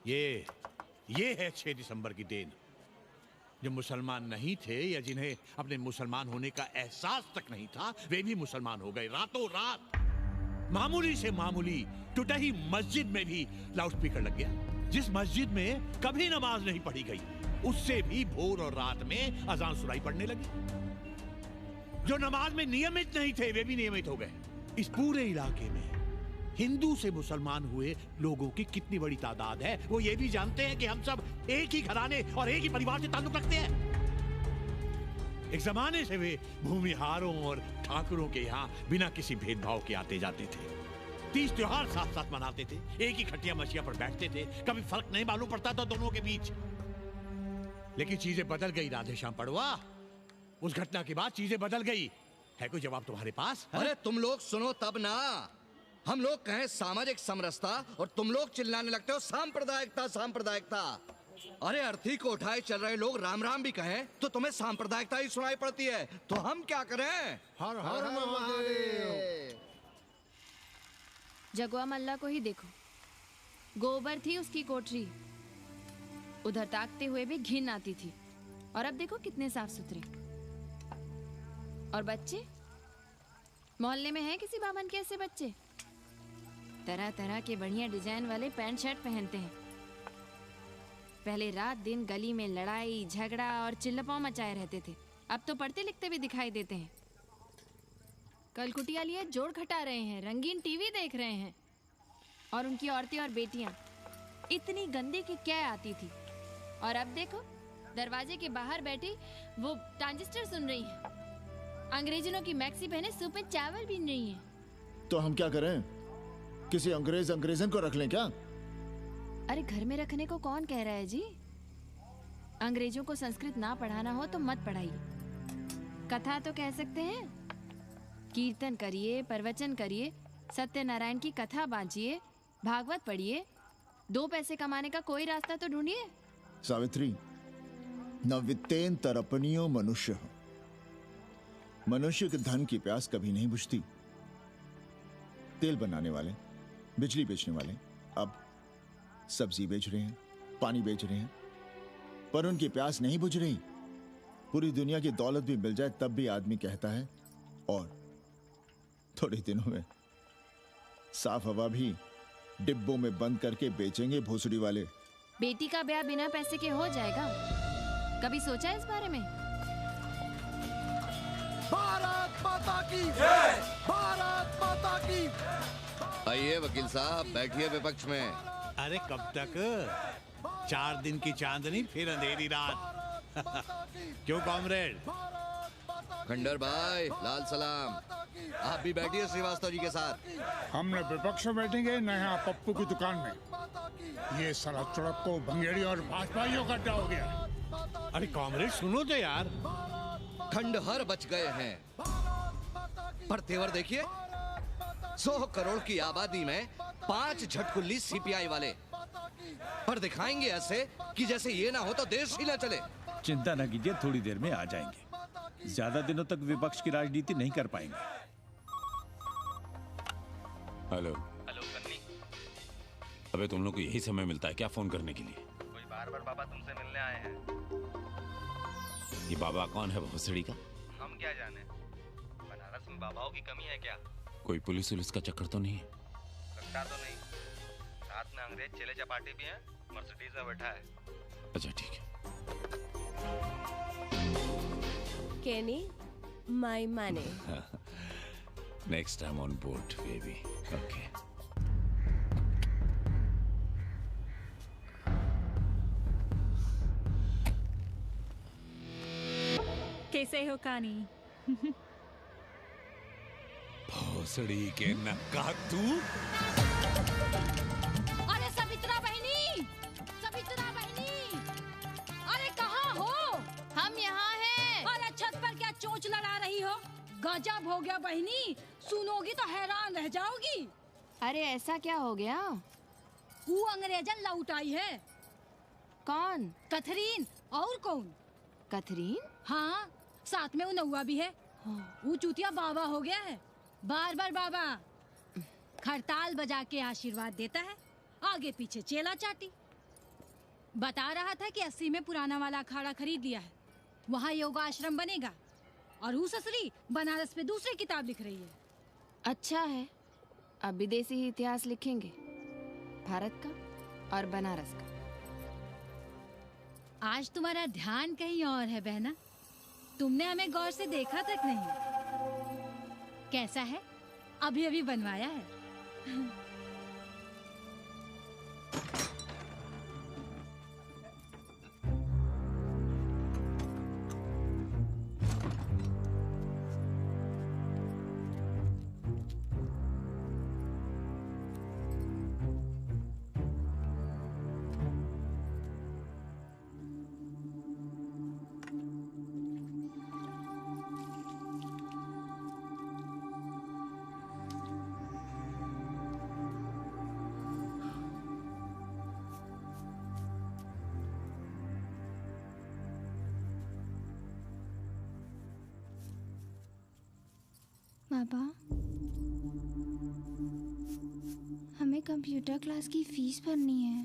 ये है 6 दिसंबर की देन। जो मुसलमान नहीं थे या जिन्हें अपने मुसलमान होने का एहसास तक नहीं था, वे भी मुसलमान हो गए रातों रात। मामूली से मामूली टूटी मस्जिद में भी लाउडस्पीकर लग गया। जिस मस्जिद में कभी नमाज नहीं पढ़ी गई, उससे भी भोर और रात में अजान सुनाई पड़ने लगी। जो नमाज में नियमित नहीं थे, वे भी नियमित हो गए। इस पूरे इलाके में हिंदू से मुसलमान हुए लोगों की कितनी बड़ी तादाद है, वो ये भी जानते हैं कि हम सब एक ही घराने और एक ही परिवार से ताल्लुक रखते हैं। एक जमाने से वे भूमिहारों और ठाकुरों के यहाँ बिना किसी भेदभाव के आते जाते थे। 30 त्योहार साथ साथ मनाते थे, एक ही खटिया मछिया पर बैठते थे, कभी फर्क नहीं मालूम पड़ता था दोनों के बीच। लेकिन चीजें बदल गई राधेश्याम पड़वा। उस घटना के बाद चीजें बदल गई। है कोई जवाब तुम्हारे पास? अरे तुम लोग सुनो तब ना। हम लोग कहें सामाजिक समरसता और तुम लोग चिल्लाने लगते हो सांप्रदायिकता सांप्रदायिकता। अरे अर्थी को उठाए चल रहे लोग राम राम भी कहें तो तुम्हें सांप्रदायिकता ही सुनाई पड़ती है। तो हम क्या करें? हर हर महादेव। जगुआ मल्ला को ही देखो, गोबर थी उसकी कोठरी, उधर ताकते हुए भी घिन आती थी, और अब देखो कितने साफ सुथरे। और बच्चे, मोहल्ले में हैं किसी बामन के ऐसे बच्चे? तरह तरह के बढ़िया डिजाइन वाले पैंट शर्ट पहनते हैं। पहले रात दिन गली में लड़ाई झगड़ा और चिल्लपाव मचाए रहते थे, अब तो पढ़ते लिखते भी दिखाई देते हैं। कल कुटिया लिए जोड़ खटा रहे हैं, रंगीन टीवी देख रहे हैं, और उनकी औरतें और बेटियां इतनी गंदी कि क्या आती थी। और अब देखो दरवाजे के बाहर बैठी वो ट्रांजिस्टर सुन रही है, अंग्रेजनों की मैक्सी पहने सूप में चावल भी नहीं है। तो हम क्या करें? किसी अंग्रेजन को रख लें क्या? अरे घर में रखने को कौन कह रहा है जी? अंग्रेजों को संस्कृत ना पढ़ाना हो तो मत पढ़ाइए। कथा तो कह सकते हैं, कीर्तन करिए, प्रवचन करिए, सत्यनारायण की कथा बांचिए, भागवत पढ़िए, 2 पैसे कमाने का कोई रास्ता तो ढूंढिए। सावित्री, न वित्तेन तरपनियो मनुष्य। मनुष्य के धन की प्यास कभी नहीं बुझती। तेल बनाने वाले, बिजली बेचने वाले अब सब्जी बेच रहे हैं, पानी बेच रहे हैं, पर उनकी प्यास नहीं बुझ रही। पूरी दुनिया की दौलत भी मिल जाए तब भी आदमी कहता है और थोड़े दिनों में साफ हवा भी डिब्बों में बंद करके बेचेंगे भोसड़ी वाले। बेटी का ब्याह बिना पैसे के हो जाएगा? कभी सोचा है इस बारे में? भारत माता की जय! भारत माता की। आइए वकील साहब, बैठिए विपक्ष में। अरे कब तक? 4 दिन की चांदनी फिर अंधेरी रात। क्यों कॉमरेड? खंडर भाई, लाल सलाम। आप भी बैठिए श्रीवास्तव जी के साथ। हम न विपक्ष में बैठेंगे न यहाँ पप्पू की दुकान में। ये सड़क चड़क को भंगेड़ी और भाजपाइयों का अड्डा हो गया। अरे कॉमरेड सुनो तो यार। खंडहर बच गए हैं, पर तेवर देखिए, 100 करोड़ की आबादी में 5 झटकुल्ली सीपीआई वाले, पर दिखाएंगे ऐसे कि जैसे ये ना हो तो देश ही ना चले। चिंता न कीजिए, थोड़ी देर में आ जाएंगे। ज्यादा दिनों तक विपक्ष की राजनीति नहीं कर पाएंगे। हेलो। हेलो कन्नी। अबे तुम लोग को यही समय मिलता है क्या फोन करने के लिए? कोई बार बार बाबा तुमसे मिलने आए हैं। ये बाबा कौन है भोसड़ी का? हम क्या जाने, बनारस में बाबाओं की कमी है क्या? कोई पुलिस उलिस का चक्कर तो नहीं है? लगता तो नहीं। साथ में अंग्रेज चेले चपाटी भी हैं, मर्सिडीज में बैठा है। अच्छा ठीक है। Kenny, my money. Next time on board, baby. Okay. कैसे हो कानी? भोसड़ी के नक्का तू? अरे सवित्रा बहनी, सवित्रा बहनी, अरे कहाँ हो? हम यहाँ हैं। अरे छत पर क्या चोंच लड़ा रही हो? गजब हो गया बहनी, सुनोगी तो हैरान रह जाओगी। अरे ऐसा क्या हो गया? वो अंग्रेजन लौट आई है। कौन? कथरीन। और कौन? कथरीन? हाँ, साथ में वो नौवा भी है। वो चूतिया बाबा हो गया है, बार बार बाबा। खड़ताल बजा के आशीर्वाद देता है, आगे पीछे चेला चाटी। बता रहा था कि 80 में पुराना वाला अखाड़ा खरीद लिया है, वहाँ योगा आश्रम बनेगा। और वो ससुरी बनारस पे दूसरी किताब लिख रही है। अच्छा है, अब विदेशी ही इतिहास लिखेंगे, भारत का और बनारस का। आज तुम्हारा ध्यान कहीं और है बहना, तुमने हमें गौर से देखा तक नहीं। कैसा है? अभी अभी बनवाया है। पापा, हमें कंप्यूटर क्लास की फीस भरनी है।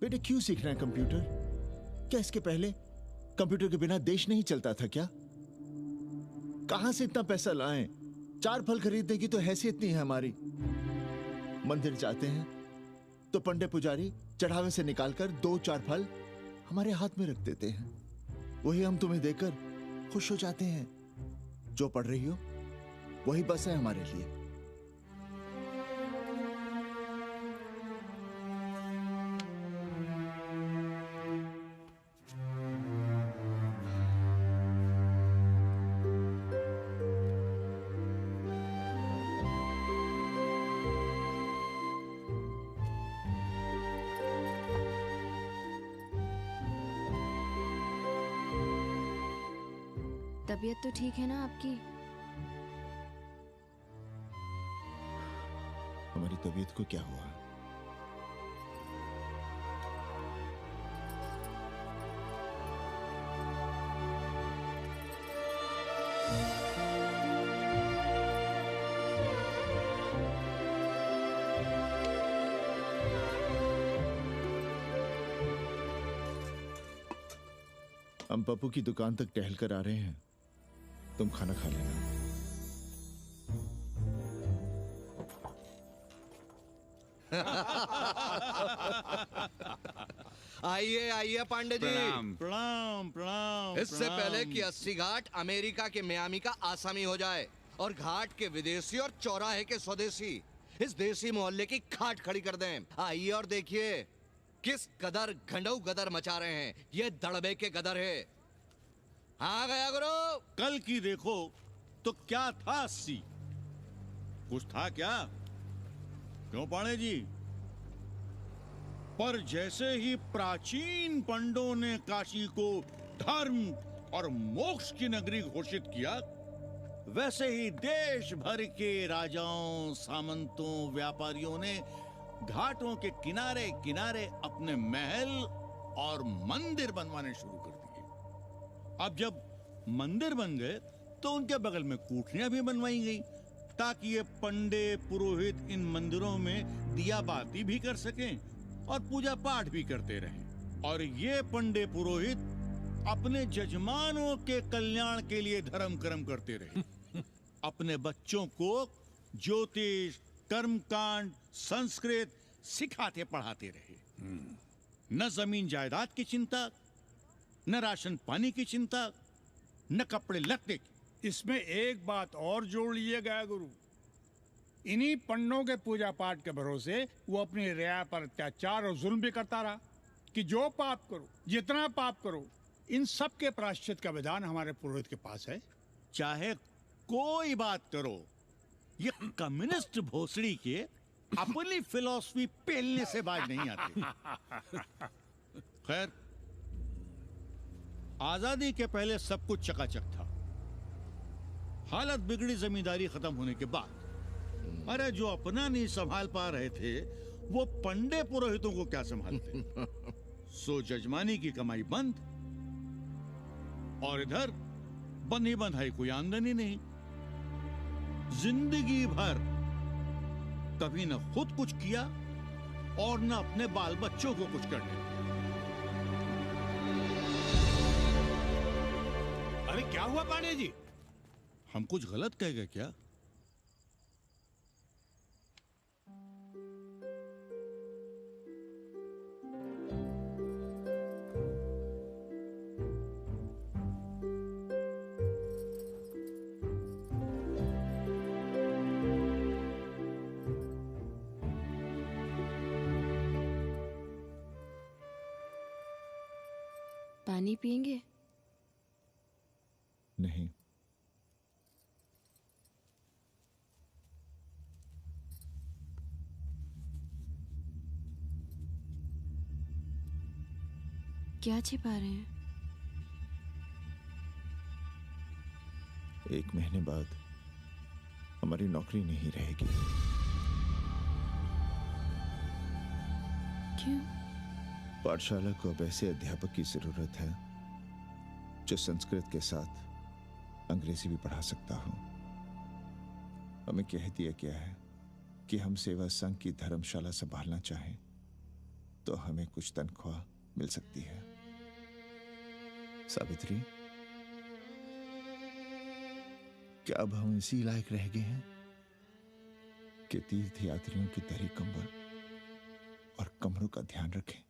बेटे क्यों सीखना है कंप्यूटर? क्या इसके पहले कंप्यूटर के बिना देश नहीं चलता था क्या? कहां से इतना पैसा लाएं? 4 फल खरीदने की तो हैसियत नहीं है हमारी। मंदिर जाते हैं तो पंडे पुजारी चढ़ावे से निकालकर 2-4 फल हमारे हाथ में रख देते हैं, वही हम तुम्हें देकर खुश हो जाते हैं। जो पढ़ रही हो वही बस है हमारे लिए। तबीयत तो ठीक है ना आपकी? हमारी तबीयत को क्या हुआ? हम पप्पू की दुकान तक टहल कर आ रहे हैं, तुम खाना खा लेना। आइए आइए पांडे जी। प्रणाम प्रणाम प्रणाम। इससे पहले कि 80 घाट अमेरिका के मियामी का आसामी हो जाए और घाट के विदेशी और चौराहे के स्वदेशी इस देसी मोहल्ले की खाट खड़ी कर दें। आइए और देखिए किस कदर घंडऊ गदर मचा रहे हैं ये दड़बे के गदर है। हाँ गया गुरु। कल की देखो तो क्या था 80? कुछ था क्या? क्यों पांडे जी? पर जैसे ही प्राचीन पंडों ने काशी को धर्म और मोक्ष की नगरी घोषित किया, वैसे ही देश भर के राजाओं, सामंतों, व्यापारियों ने घाटों के किनारे किनारे अपने महल और मंदिर बनवाने शुरू कर दिए। अब जब मंदिर बन गए तो उनके बगल में कोठरियां भी बनवाई गई ताकि ये पंडे पुरोहित इन मंदिरों में दिया बाती भी कर सकें और पूजा पाठ भी करते रहें। और ये पंडे पुरोहित अपने जजमानों के कल्याण के लिए धर्म कर्म करते रहे। अपने बच्चों को ज्योतिष, कर्मकांड, संस्कृत सिखाते पढ़ाते रहे। न जमीन जायदाद की चिंता, न राशन पानी की चिंता, न कपड़े लत्ते की। इसमें एक बात और जोड़ लीजिएगा गुरु, इन्हीं पंडों के पूजा पाठ के भरोसे वो अपनी रिया पर अत्याचार और जुल्म भी करता रहा कि जो पाप करो, जितना पाप करो, इन सब के प्रायश्चित का विधान हमारे पुरोहित के पास है। चाहे कोई बात करो, ये कम्युनिस्ट भोसड़ी के अपनी फिलॉसफी पेलने से बाज नहीं आती। खैर, आजादी के पहले सब कुछ चकाचक था। हालत बिगड़ी जमींदारी खत्म होने के बाद। अरे जो अपना नहीं संभाल पा रहे थे, वो पंडे पुरोहितों को क्या संभालते। सो जजमानी की कमाई बंद, और इधर बंधी बंधाई कोई आमदनी नहीं। जिंदगी भर कभी न खुद कुछ किया और न अपने बाल बच्चों को कुछ करने दिया। अरे क्या हुआ पांडे जी? हम कुछ गलत कह गए क्या? पानी पियेंगे? नहीं। क्या छिपा रहे हैं? 1 महीने बाद हमारी नौकरी नहीं रहेगी। क्यों? पाठशाला को अब ऐसे अध्यापक की जरूरत है जो संस्कृत के साथ अंग्रेजी भी पढ़ा सकता हो। हमें कह दिया गया है कि हम सेवा संघ की धर्मशाला संभालना चाहें तो हमें कुछ तनख्वाह मिल सकती है। सावित्री, क्या अब हम इसी लायक रह गए हैं कि तीर्थ यात्रियों की दरी कंबल और कमरों का ध्यान रखें?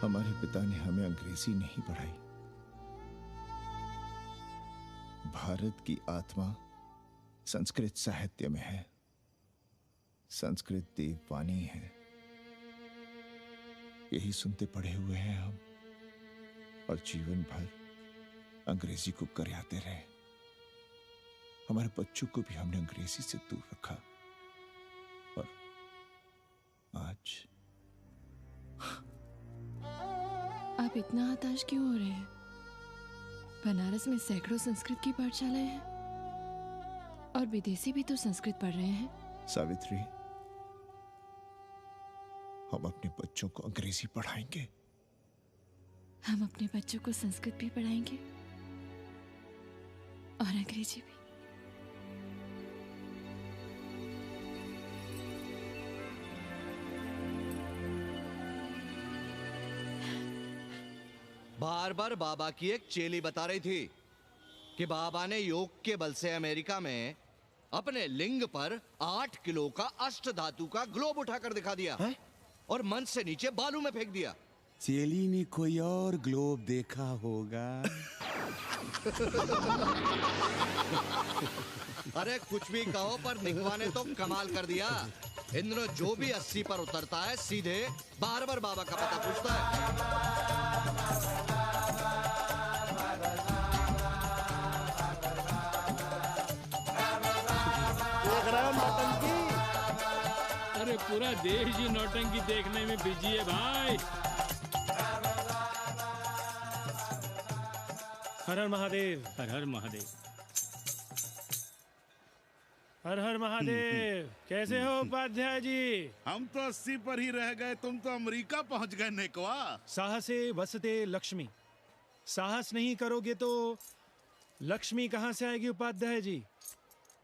हमारे पिता ने हमें अंग्रेजी नहीं पढ़ाई। भारत की आत्मा संस्कृत साहित्य में है। संस्कृत देववाणी है। यही सुनते पढ़े हुए हैं हम, और जीवन भर अंग्रेजी को करियाते रहे। हमारे बच्चों को भी हमने अंग्रेजी से दूर रखा, और आज आप इतना हताश क्यों हो रहे हैं? बनारस में सैकड़ों संस्कृत की पाठशालाएं हैं, और विदेशी भी तो संस्कृत पढ़ रहे हैं। सावित्री, हम अपने बच्चों को अंग्रेजी पढ़ाएंगे। हम अपने बच्चों को संस्कृत भी पढ़ाएंगे और अंग्रेजी भी। बार बार बाबा की एक चेली बता रही थी कि बाबा ने योग के बल से अमेरिका में अपने लिंग पर 8 किलो का अष्ट धातु का ग्लोब उठाकर दिखा दिया है? और मंच से नीचे बालू में फेंक दिया। चेली ने कोई और ग्लोब देखा होगा। अरे कुछ भी कहो, पर निकवा ने तो कमाल कर दिया। इंद्र जो भी 80 पर उतरता है सीधे बार बार बाबा का पता पूछता है। अरे पूरा देश ही नौटंकी देखने में बिजी है भाई। हर हर महादेव। हर हर महादेव। हर हर महादेव। कैसे हो उपाध्याय जी? हम तो 80 पर ही रह गए, तुम तो अमेरिका पहुंच गए नेकवा। साहसे वसते लक्ष्मी। साहस नहीं करोगे तो लक्ष्मी कहां से आएगी उपाध्याय जी?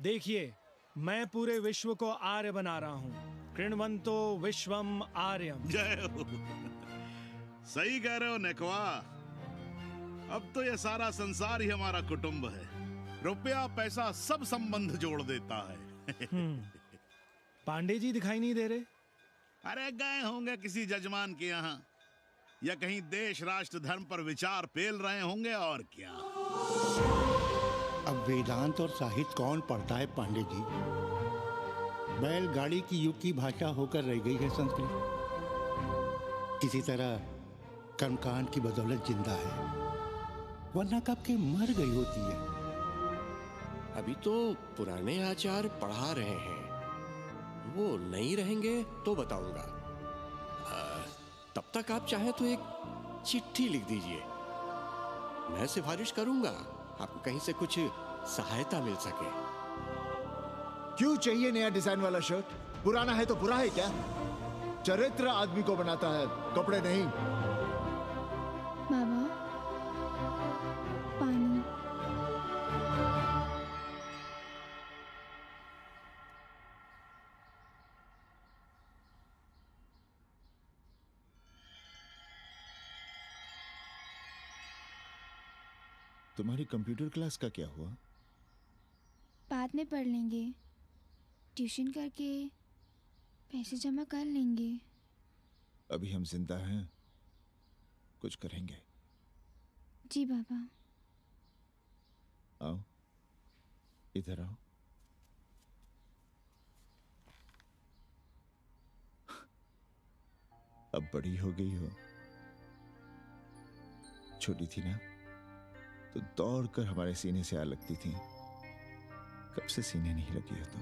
देखिए, मैं पूरे विश्व को आर्य बना रहा हूँ। कृण्वन्तो विश्वम आर्यम। जय हो। सही कह रहे हो नेकवा। अब तो ये सारा संसार ही हमारा कुटुंब है। रुपया पैसा सब संबंध जोड़ देता है। पांडे जी दिखाई नहीं दे रहे? अरे गए होंगे किसी जजमान के यहाँ, या कहीं देश राष्ट्र धर्म पर विचार पेल रहे होंगे, और क्या। अब वेदांत और साहित्य कौन पढ़ता है पांडे जी? बैलगाड़ी की युग की भाषा होकर रह गई है संस्कृत। किसी तरह कर्मकांड की बदौलत जिंदा है, वरना कब के मर गई होती है। अभी तो पुराने आचार पढ़ा रहे हैं, वो नहीं रहेंगे तो बताऊंगा। तब तक आप चाहें तो एक चिट्ठी लिख दीजिए, मैं सिफारिश करूंगा, आपको कहीं से कुछ सहायता मिल सके। क्यों चाहिए नया डिजाइन वाला शर्ट? पुराना है तो बुरा है क्या? चरित्र आदमी को बनाता है, कपड़े नहीं। बाबा, पानी। तुम्हारी कंप्यूटर क्लास का क्या हुआ? बाद में पढ़ लेंगे, ट्यूशन करके पैसे जमा कर लेंगे। अभी हम जिंदा हैं, कुछ करेंगे। जी बाबा। आओ, इधर आओ। अब बड़ी हो गई हो। छोटी थी ना तो दौड़कर हमारे सीने से आ लगती थी। कब से सीने नहीं लगी हो तुम?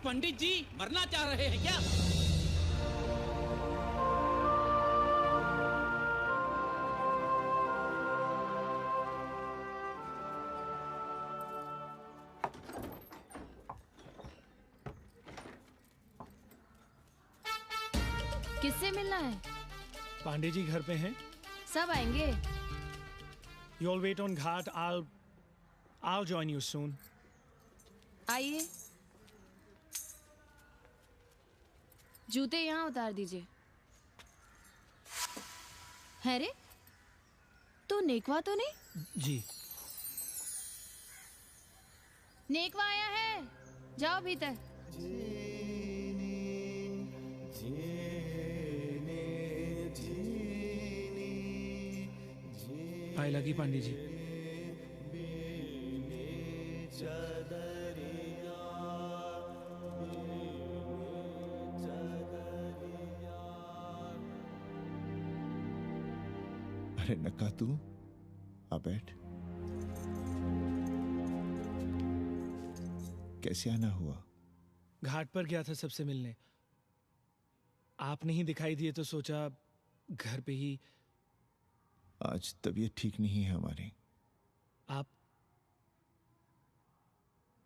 पंडित जी मरना चाह रहे हैं क्या? किससे मिलना है? पांडे जी घर पे हैं। सब आएंगे। You all wait on Ghat. I'll join you soon. आइए। जूते यहाँ उतार दीजिए। है रे, तू नेकवा तो नहीं? जी। नेकवा आया है, जाओ भीतर। पाए लगी पांडे जी। अरे नक्का तू आ बैठ। कैसे आना हुआ? घाट पर गया था सबसे मिलने। आप नहीं दिखाई दिए तो सोचा घर पे ही। आज तबीयत ठीक नहीं है हमारी।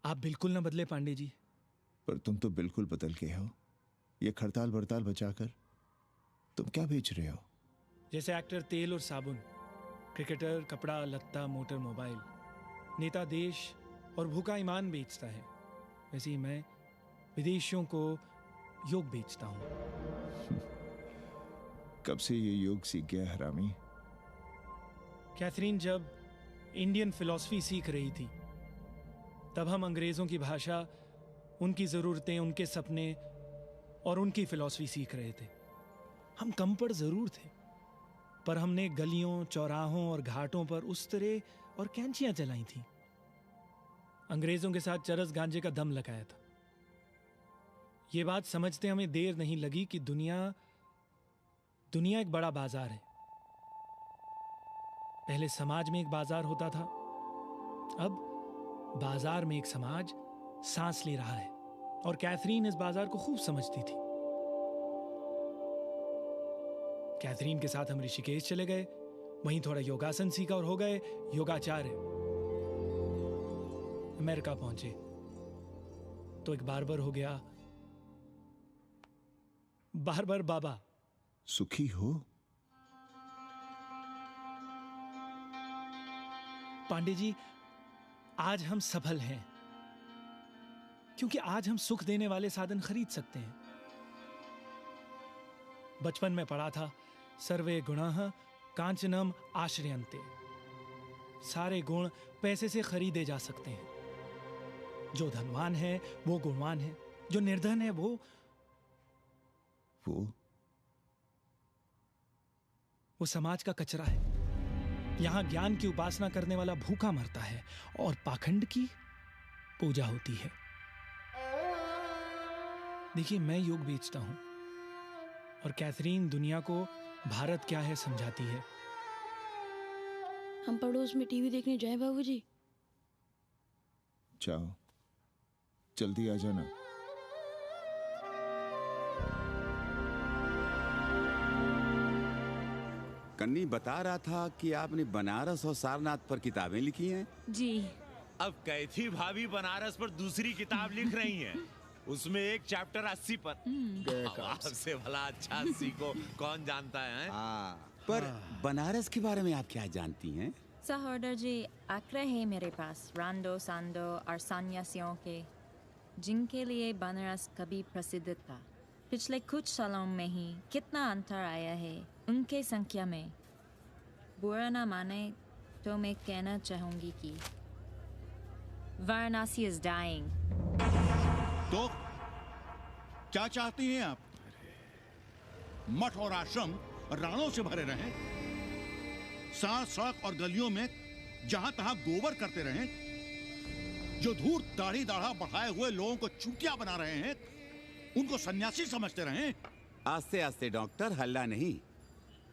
आप बिल्कुल ना बदले पांडे जी। पर तुम तो बिल्कुल बदल गए हो। ये खड़ताल बड़ताल बचाकर तुम क्या बेच रहे हो? जैसे एक्टर तेल और साबुन, क्रिकेटर कपड़ा लत्ता मोटर मोबाइल, नेता देश और भूखा ईमान बेचता है, वैसे ही मैं विदेशियों को योग बेचता हूँ। कब से ये योग सीख गया हरामी? कैथरीन जब इंडियन फिलॉसफी सीख रही थी तब हम अंग्रेजों की भाषा, उनकी ज़रूरतें, उनके सपने और उनकी फिलॉसफी सीख रहे थे। हम कम पढ़ जरूर थे, पर हमने गलियों, चौराहों और घाटों पर उस तरह और कैंचियां चलाई थी। अंग्रेजों के साथ चरस गांजे का दम लगाया था। ये बात समझते हमें देर नहीं लगी कि दुनिया एक बड़ा बाजार है। पहले समाज में एक बाजार होता था, अब बाजार में एक समाज सांस ले रहा है, और कैथरीन इस बाजार को खूब समझती थी। कैथरीन के साथ हम ऋषिकेश चले गए, वहीं थोड़ा योगासन सीखा और हो गए योगाचार्य। अमेरिका पहुंचे तो एक बार्बर हो गया, बार्बर बाबा। सुखी हो? पांडे जी, आज हम सफल हैं क्योंकि आज हम सुख देने वाले साधन खरीद सकते हैं। बचपन में पढ़ा था, सर्वे गुणाः कांचनम आश्रयन्ते। सारे गुण पैसे से खरीदे जा सकते हैं। जो धनवान है वो गुणवान है, जो निर्धन है वो समाज का कचरा है। यहां ज्ञान की उपासना करने वाला भूखा मरता है और पाखंड की पूजा होती है। देखिए, मैं योग बेचता हूं और कैथरीन दुनिया को भारत क्या है समझाती है। हम पड़ोस में टीवी देखने जाएं बाबूजी? जाओ, जल्दी आ जाना। कन्नी बता रहा था कि आपने बनारस और सारनाथ पर किताबें लिखी हैं। जी। अब कैथी भाभी बनारस पर दूसरी किताब लिख रही हैं। उसमें एक चैप्टर 80 पर। से भला अच्छा 80 को कौन जानता है? पर बनारस के बारे में आप क्या जानती हैं? सहोदर जी, आंकड़े हैं मेरे पास रांडो सांडो और सन्यासियों के, जिनके लिए बनारस कभी प्रसिद्ध था। पिछले कुछ सालों में ही कितना अंतर आया है उनके संख्या में। बुरा ना माने तो मैं कहना चाहूंगी कि वाराणसी इज डाइंग। तो क्या चाहती हैं आप? मठ और आश्रम राणों से भरे रहें, सड़क और गलियों में जहां तहां गोबर करते रहें, जो धूर्त दाढ़ी दाढ़ा बढ़ाए हुए लोगों को चूतिया बना रहे हैं उनको सन्यासी समझते रहें। आस्ते आस्ते डॉक्टर, हल्ला नहीं।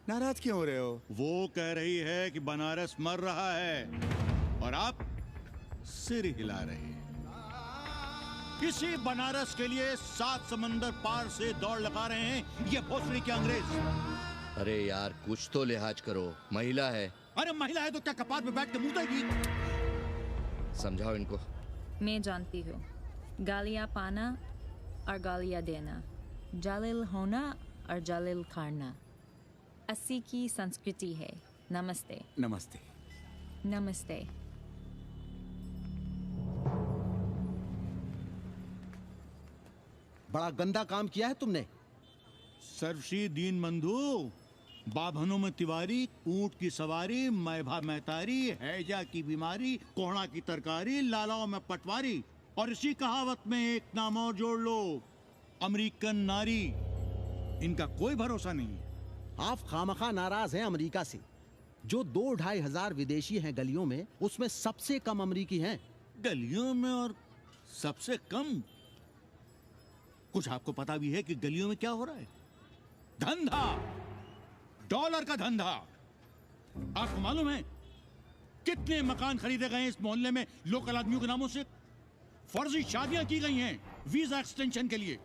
नाराज क्यों हो रहे हो? वो कह रही है कि बनारस मर रहा है और आप सिर हिला रहे हैं। किसी बनारस के लिए 7 समंदर पार से दौड़ लगा रहे हैं ये भोसड़ी के अंग्रेज। अरे यार, कुछ तो लिहाज करो, महिला है। अरे महिला है तो क्या कपाट पे बैठ के मुंह देगी? समझाओ इनको। मैं जानती हूँ, गालियाँ पाना और गालियाँ देना, जालिल होना और जालिल खाना 80 की संस्कृति है। नमस्ते। नमस्ते। नमस्ते। बड़ा गंदा काम किया है तुमने। सर्वश्री दीन बंधु, बाभनों में तिवारी, ऊंट की सवारी, मैभा मैतारी, हैजा की बीमारी, कोहड़ा की तरकारी, लालाओं में पटवारी, और इसी कहावत में एक नाम और जोड़ लो, अमेरिकन नारी। इनका कोई भरोसा नहीं। आप खामखा नाराज हैं अमेरिका से। जो 2-2.5 हजार विदेशी हैं गलियों में, उसमें सबसे कम अमेरिकी हैं। गलियों में और सबसे कम? कुछ आपको पता भी है कि गलियों में क्या हो रहा है? धंधा, डॉलर का धंधा। आपको मालूम है कितने मकान खरीदे गए इस मोहल्ले में लोकल आदमियों के नामों से? फर्जी शादियां की गई हैं वीजा एक्सटेंशन के लिए।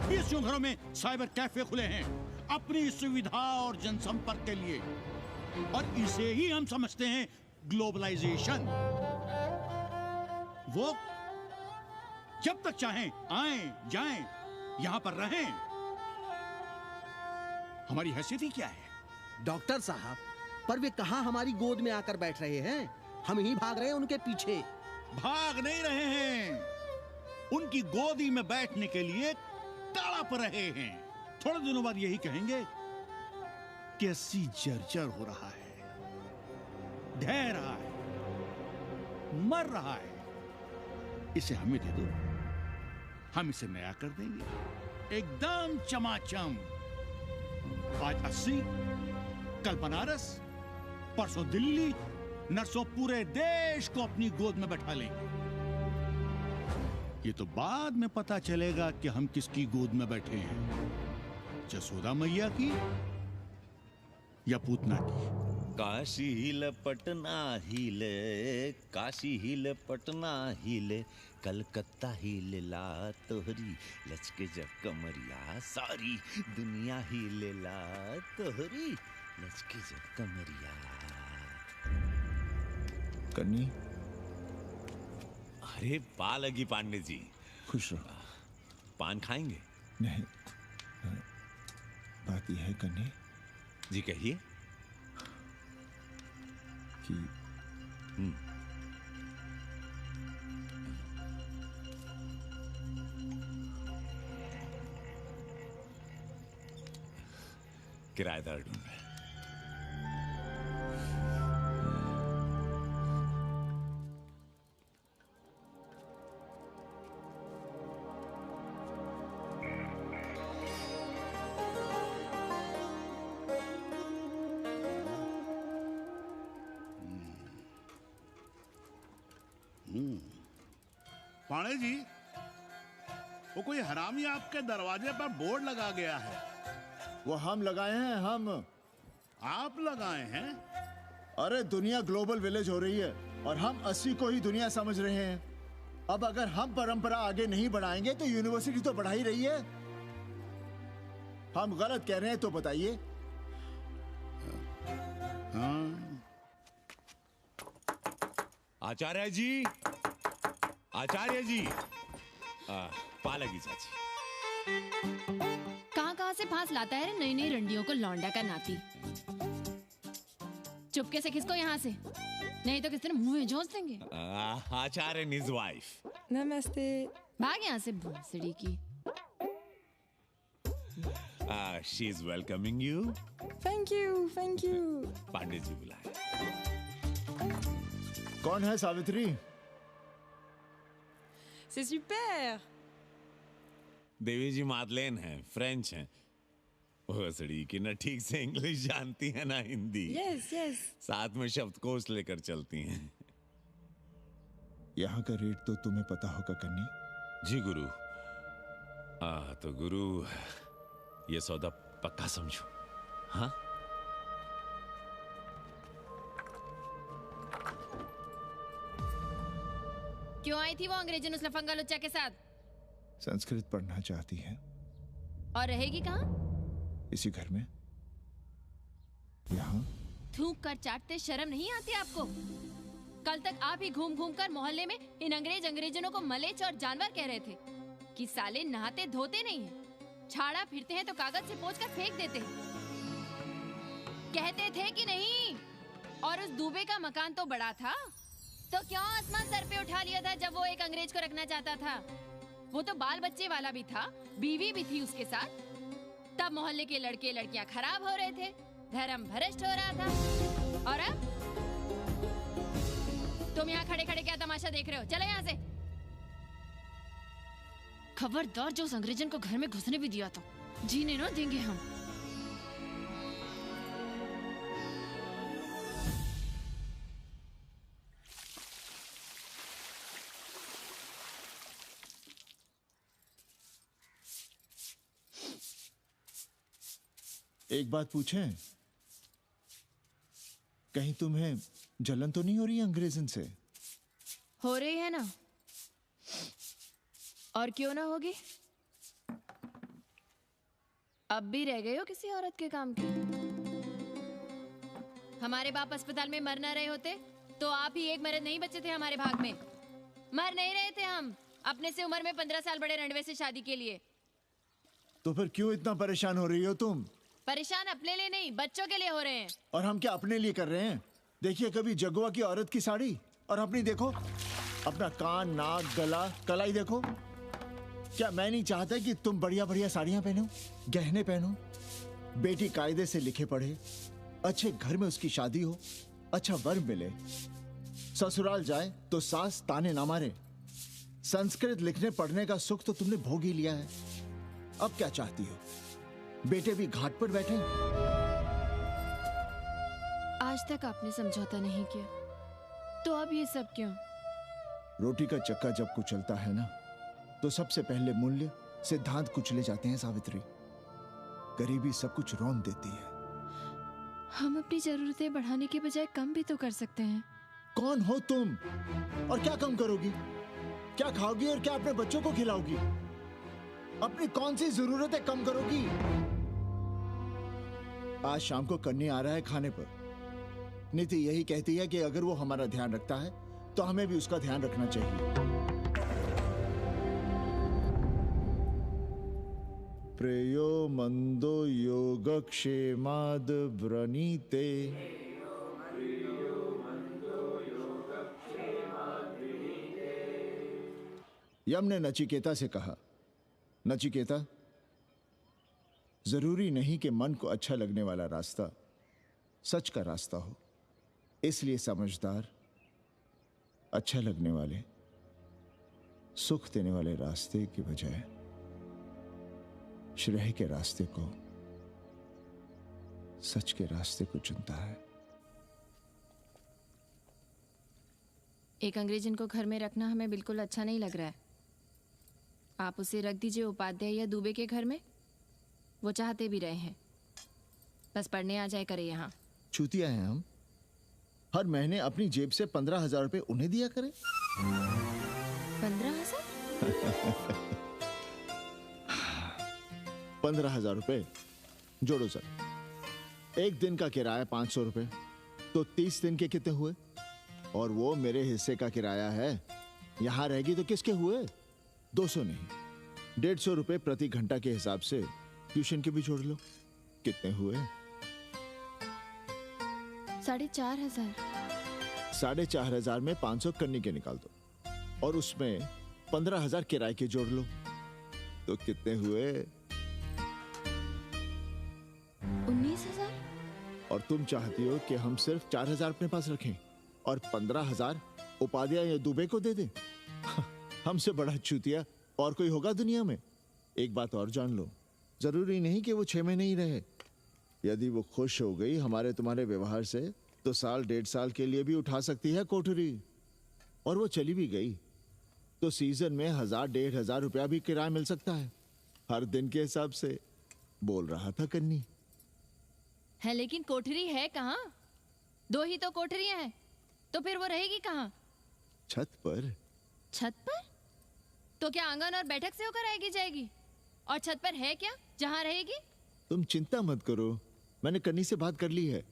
20 घरों में साइबर कैफे खुले हैं अपनी सुविधा और जनसंपर्क के लिए, और इसे ही हम समझते हैं ग्लोबलाइजेशन। वो जब तक चाहें आएं जाएं, यहां पर रहें। हमारी हैसियत ही क्या है? डॉक्टर साहब, पर वे कहां हमारी गोद में आकर बैठ रहे हैं? हम ही भाग रहे हैं उनके पीछे। भाग नहीं रहे हैं, उनकी गोदी में बैठने के लिए तड़प रहे हैं। थोड़े दिनों बाद यही कहेंगे कि 80 जर्जर हो रहा है, ढह रहा है, मर रहा है, इसे हमें दे दो, हम इसे नया कर देंगे एकदम चमाचम। आज 80, कल बनारस, परसों दिल्ली, नरसों पूरे देश को अपनी गोद में बैठा लेंगे। ये तो बाद में पता चलेगा कि हम किसकी गोद में बैठे हैं, जसोदा मैया की या पूतना की। काशी हिले पटना हिले, काशी हिले पटना हिले, कलकत्ता हिले ला तोहरी, लचके जब कमरिया सारी दुनिया हिले ला तोहरी, लचके जब कमरिया। कन्नी, अरे पा लगी पांडे जी। खुश रहो। पान खाएंगे? नहीं, बात यह है कन्नी जी, कहिए। कि किराएदार ढूंढ रहे हैं। पाणे जी, वो कोई हरामी आपके दरवाजे पर बोर्ड लगा गया है। वो हम लगाए हैं, हम। आप लगाए हैं? अरे दुनिया ग्लोबल विलेज हो रही है और हम 80 को ही दुनिया समझ रहे हैं। अब अगर हम परंपरा आगे नहीं बढ़ाएंगे तो यूनिवर्सिटी तो बढ़ा ही रही है। हम गलत कह रहे हैं तो बताइए। आचार्य जी, आचार्य जी, पालकी चाची। कहाँ से फांस लाता है नई नई रंडियों को, लौंडा का नाती। चुपके से खिसको यहाँ से, नहीं तो किसी ने मुंह में झोंस देंगे। आचार्य and his wife। नमस्ते। भाग यहाँ से भोसड़ी की। She is welcoming you। Thank you, thank you. Pandey ji बुलाए। कौन है सावित्री? C'est super। देवी जी मादलेन हैं, फ्रेंच हैं। भोसड़ी की ना ठीक से इंग्लिश जानती है ना हिंदी। Yes yes. साथ में शब्दकोश लेकर चलती हैं। यहाँ का रेट तो तुम्हें पता होगा कन्नी। जी गुरु। तो गुरु, ये सौदा पक्का समझो। हाँ? क्यों आई थी वो अंग्रेजन उस लफंगा लुच्चा के साथ? संस्कृत पढ़ना चाहती है। और रहेगी कहाँ? इसी घर में, यहाँ। थूक कर चाटते शर्म नहीं आती आपको? कल तक आप ही घूम घूम कर मोहल्ले में इन अंग्रेजनों को मलेच और जानवर कह रहे थे कि साले नहाते धोते नहीं हैं, छाड़ा फिरते हैं तो कागज से पोंछ कर फेंक देते हैं। कहते थे कि नहीं? और उस दूबे का मकान तो बड़ा था, तो क्यों आसमान सर पे उठा लिया था जब वो एक अंग्रेज को रखना चाहता था? वो तो बाल बच्चे वाला भी था, बीवी भी थी उसके साथ। तब मोहल्ले के लड़के लड़कियां खराब हो रहे थे, धर्म भ्रष्ट हो रहा था। और अब तुम यहाँ खड़े खड़े क्या तमाशा देख रहे हो? चलो यहाँ से। खबरदार, जो उस अंग्रेजन को घर में घुसने भी दिया तो जीने न देंगे हम। एक बात पूछें, कहीं तुम्हें जलन तो नहीं हो रही अंग्रेजन से? हो रही है ना, और क्यों ना होगी? अब भी रह गए हो किसी औरत के काम की? हमारे बाप अस्पताल में मर ना रहे होते तो आप ही एक मर्द नहीं बचे थे हमारे भाग में। मर नहीं रहे थे हम अपने से उम्र में 15 साल बड़े रंडवे से शादी के लिए। तो फिर क्यों इतना परेशान हो रही हो तुम? परेशान अपने लिए नहीं, बच्चों के लिए हो रहे हैं। और हम क्या अपने लिए कर रहे हैं? देखिए कभी जगुआ की औरत की साड़ी और अपनी देखो, अपना कान, नाक, गला, कलाई देखो। क्या मैं नहीं चाहता कि तुम बढ़िया बढ़िया साड़ियां पहनो, गहने पहनो, बेटी कायदे से लिखे पढ़े, अच्छे घर में उसकी शादी हो, अच्छा वर मिले, ससुराल जाए तो सास ताने ना मारे। संस्कृत लिखने पढ़ने का सुख तो तुमने भोग ही लिया है, अब क्या चाहती हो? बेटे भी घाट पर बैठे। आज तक आपने समझौता नहीं किया, तो अब ये सब क्यों? रोटी का चक्का जब कुचलता है ना, तो सबसे पहले मूल्य सिद्धांत कुचले जाते हैं सावित्री। गरीबी सब कुछ रौंद देती है। हम अपनी जरूरतें बढ़ाने के बजाय कम भी तो कर सकते हैं। कौन हो तुम और क्या कम करोगी? क्या खाओगी और क्या अपने बच्चों को खिलाओगी? अपनी कौन सी जरूरतें कम करोगी? आज शाम को कन्नी आ रहा है खाने पर। नीति यही कहती है कि अगर वो हमारा ध्यान रखता है तो हमें भी उसका ध्यान रखना चाहिए। प्रेयो मंदो योगक्षेमाद व्रणीते। यम ने नचिकेता से कहा, नचिकेता जरूरी नहीं कि मन को अच्छा लगने वाला रास्ता सच का रास्ता हो। इसलिए समझदार, अच्छा लगने वाले, सुख देने वाले रास्ते की बजाय श्रेय के रास्ते को, सच के रास्ते को चुनता है। एक अंग्रेज इनको घर में रखना हमें बिल्कुल अच्छा नहीं लग रहा है। आप उसे रख दीजिए उपाध्याय या दुबे के घर में, वो चाहते भी रहे हैं। बस पढ़ने आ जाए करे यहाँ। चूतिया हैं हम, हर महीने अपनी जेब से 15,000 रुपए उन्हें दिया करें। 15,000? 15,000 रुपए जोड़ो सर। एक दिन का किराया 500 रुपए, तो 30 दिन के कितने हुए? और वो मेरे हिस्से का किराया है। यहां रहेगी तो किसके हुए? 200 नहीं, 150 रुपए प्रति घंटा के हिसाब से ट्यूशन के भी जोड़ लो। कितने हुए? 4,500। 4,500 में 500 कन्नी के निकाल दो और उसमें 15,000 किराए के जोड़ लो, तो कितने हुए? 19,000। और तुम चाहती हो कि हम सिर्फ 4,000 अपने पास रखें और 15,000 उपाध्याय या दुबे को दे दें? हमसे बड़ा चूतिया और कोई होगा दुनिया में? एक बात और जान लो, जरूरी नहीं कि वो 6 महीने ही रहे। यदि वो खुश हो गई हमारे तुम्हारे व्यवहार से, तो साल 1.5 साल के लिए भी उठा सकती है कोठरी। और वो चली भी गई तो सीजन में 1,000-1,500 रुपया भी किराया मिल सकता है, हर दिन के हिसाब से। बोल रहा था कन्नी। है लेकिन कोठरी है कहाँ? 2 ही तो कोठरियां हैं, तो फिर वो रहेगी कहाँ? छत पर। छत पर? तो क्या आंगन और बैठक से होकर आएगी जाएगी? और छत पर है क्या जहाँ रहेगी? तुम चिंता मत करो, मैंने कन्नी से बात कर ली है।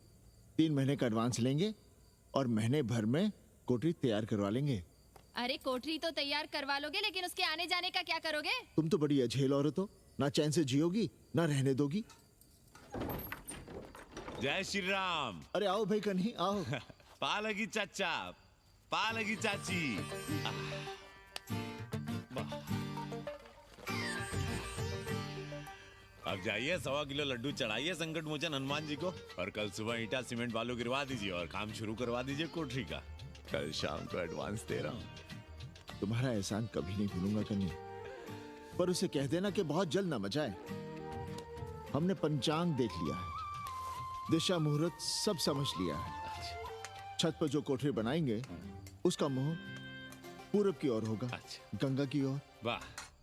3 महीने का एडवांस लेंगे और महीने भर में कोठरी तैयार करवा लेंगे। अरे कोठरी तो तैयार करवा लोगे, लेकिन उसके आने जाने का क्या करोगे? तुम तो बड़ी अझेल औरत हो, ना चैन से जियोगी ना रहने दोगी। जय श्री राम। अरे आओ भाई कन्ही आओ। पालगी चाचा, पालगी चाची। अब जाइए 1.25 किलो लड्डू चढ़ाइए संकट मोचन हनुमान जी को, और कल सुबह ईटा सीमेंट बालू गिरवा दीजिए और काम शुरू करवा दीजिए कोठरी का। कल शाम को एडवांस दे रहा हूँ। तुम्हारा एहसान कभी नहीं भूलूंगा कन्नी, पर उसे कह देना कि बहुत जल्द ना मचाए। हमने पंचांग देख लिया है, दिशा मुहूर्त सब समझ लिया है। छत पर जो कोठरी बनाएंगे उसका मुंह पूरब की ओर होगा, गंगा की ओर। वाह।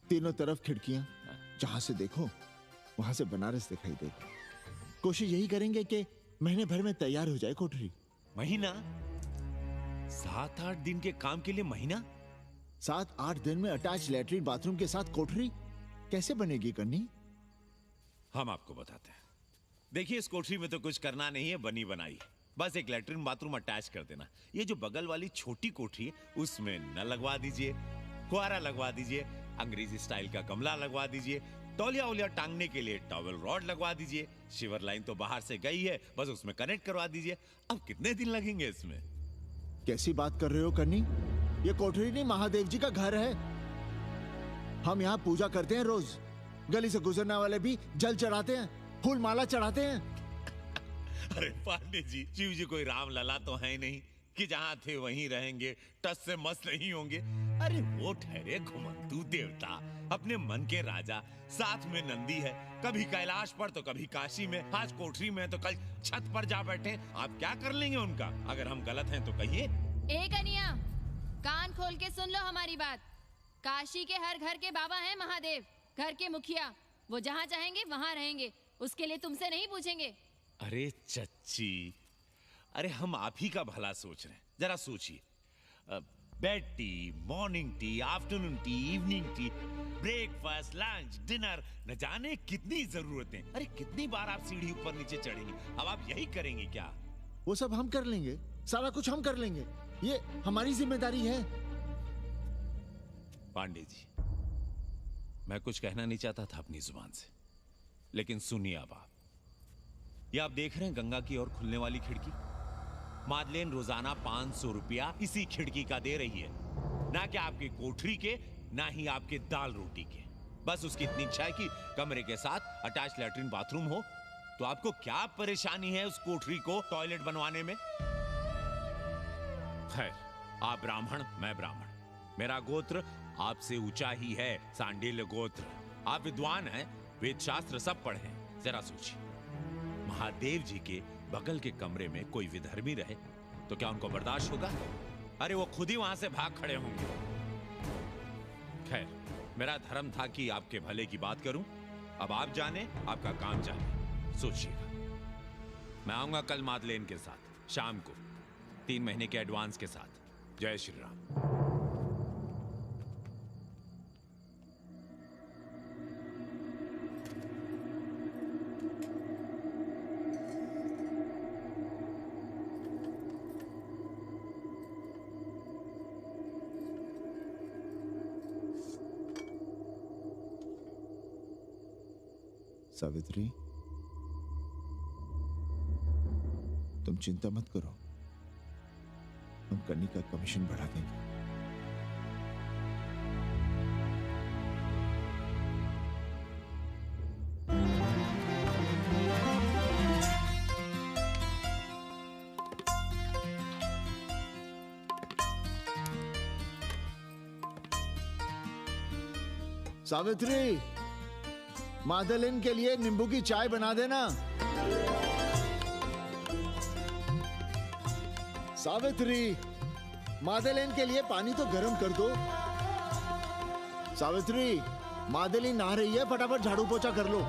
तीनों तरफ खिड़कियां, जहां से देखो वहां से बनारस दिखाई देगा। कोशिश यही करेंगे कि महीने भर में तैयार हो जाए कोठरी। महीना? 7-8 दिन के काम के लिए महीना? 7-8 दिन में अटैच लैट्रिन बाथरूम के साथ कोठरी कैसे बनेगी कन्नी? हम आपको बताते हैं। देखिए, इस कोठरी में तो कुछ करना नहीं है, बनी बनाई। बस एक लैट्रिन बाथरूम अटैच कर देना। ये जो बगल वाली छोटी कोठरी है उसमें नल लगवा दीजिए, फुहारा लगवा दीजिए, अंग्रेजी स्टाइल का गमला लगवा दीजिए, तौलिया उलिया टांगने के लिए टॉवेल रॉड लगवा दीजिए। शिवर लाइन तो बाहर से गई है, बस उसमें कनेक्ट करवा दीजिए। अब कितने दिन लगेंगे इसमें? कैसी बात कर रहे हो कन्नी? ये कोठरी नहीं, महादेव जी का घर है। हम यहाँ पूजा करते हैं रोज। गली से गुजरने वाले भी जल चढ़ाते हैं, फूल माला चढ़ाते हैं। अरे पांडे जी, शिव जी कोई राम लला तो है नहीं कि जहां थे वहीं रहेंगे, टस से मस नहीं होंगे। अरे वो ठहरे घुमंतू देवता, अपने मन के राजा, साथ में नंदी है। कभी कैलाश पर तो कभी काशी में, आज कोठरी में तो कल छत पर जा बैठे। आप क्या कर लेंगे उनका? अगर हम गलत हैं तो कहिए। एक अनिया, कान खोल के सुन लो हमारी बात। काशी के हर घर के बाबा हैं महादेव, घर के मुखिया। वो जहाँ चाहेंगे वहाँ रहेंगे, उसके लिए तुमसे नहीं पूछेंगे। अरे चच्ची, अरे हम आप ही का भला सोच रहे हैं। जरा सोचिए, bed tea, morning tea, afternoon T, evening tea, breakfast, lunch, dinner, न जाने कितनी जरूरतें। अरे कितनी बार आप सीढ़ी ऊपर नीचे चढ़ेंगे। अब आप यही करेंगे क्या? वो सब हम कर लेंगे, सारा कुछ हम कर लेंगे, ये हमारी जिम्मेदारी है। पांडे जी, मैं कुछ कहना नहीं चाहता था अपनी जुबान से, लेकिन सुनिए अब आप। ये आप देख रहे हैं गंगा की ओर खुलने वाली खिड़की? मादलेन रोजाना 500 रुपया इसी खिड़की का दे रही है, ना कि आपकी कोठरी के, ना ही आपके दाल रोटी के। बस उसकी इतनी इच्छा है कि कमरे के साथ अटैच लैट्रिन बाथरूम हो। तो आपको क्या परेशानी है उस कोठरी को टॉयलेट बनवाने में? खैर, आप ब्राह्मण, मैं ब्राह्मण, मेरा गोत्र आपसे ऊंचा ही है, सांडिल्य गोत्र। आप विद्वान हैं, वेद शास्त्र सब पढ़े हैं। जरा सोचिए, महादेव जी के बगल के कमरे में कोई विधर्मी रहे तो क्या उनको बर्दाश्त होगा? अरे वो खुद ही वहां से भाग खड़े होंगे। खैर, मेरा धर्म था कि आपके भले की बात करूं। अब आप जाने, आपका काम जाने, सोचिएगा। मैं आऊंगा कल मादलेन के साथ शाम को, 3 महीने के एडवांस के साथ। जय श्री राम। सावित्री, तुम चिंता मत करो, हम कन्नी का कमीशन बढ़ा देंगे। सावित्री, मादलिन के लिए नींबू की चाय बना देना। सावित्री, मादलिन के लिए पानी तो गर्म कर दो। सावित्री, मादलिन नहा रही है, फटाफट झाड़ू पोछा कर लो।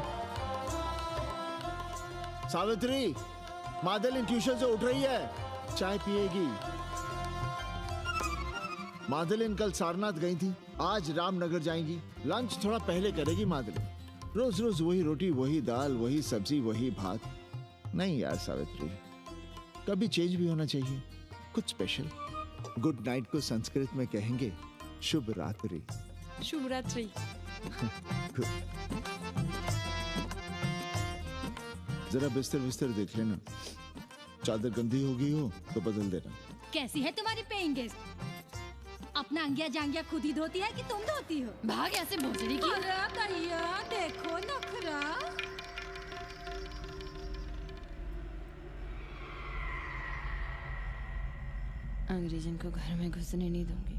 सावित्री, मादलिन ट्यूशन से उठ रही है, चाय पिएगी। मादलिन कल सारनाथ गई थी, आज रामनगर जाएंगी। लंच थोड़ा पहले करेगी मादलिन। रोज रोज वही रोटी, वही दाल, वही सब्जी, वही भात। नहीं यार सावित्री, कभी चेंज भी होना चाहिए, कुछ स्पेशल। गुड नाइट को संस्कृत में कहेंगे शुभ रात्रि। शुभ रात्रि। जरा बिस्तर बिस्तर देख लेना, चादर गंदी हो गई हो तो बदल देना। कैसी है तुम्हारी पेइंग गेस्ट? अपना अंगिया जांगिया खुद ही धोती है कि तुम धोती हो? भाग ऐसे भोसड़ी की। अरे दैया, देखो नखरा। अंग्रेजन को घर में घुसने नहीं दूंगी।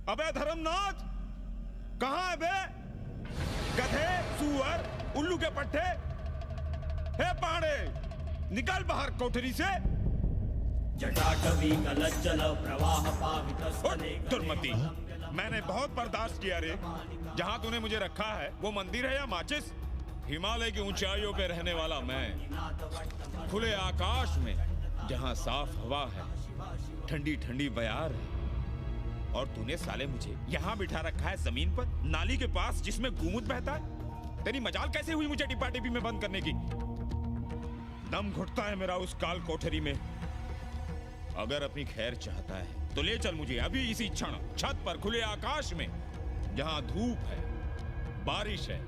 अबे धर्मनाथ, कहाँ है बे? गधे, सुअर, उल्लू के पट्टे। हे पाड़े, निकल बाहर कोठरी से। जटाटवी कलज्जल प्रवाह पावित दुर्मति, मैंने बहुत बर्दाश्त किया रे। जहाँ तूने मुझे रखा है वो मंदिर है या माचिस? हिमालय की ऊंचाइयों पे रहने वाला मैं, खुले आकाश में जहाँ साफ हवा है, ठंडी ठंडी बयार है, और तूने साले मुझे यहाँ बिठा रखा है जमीन पर, नाली के पास जिसमें गूमुत बहता है। तेरी मजाल कैसे हुई मुझे टिपा टिपी में बंद करने की? दम घुटता है मेरा उस काल कोठरी में। अगर अपनी खैर चाहता है तो ले चल मुझे अभी इसी क्षण छत पर खुले आकाश में, जहां धूप है, बारिश है,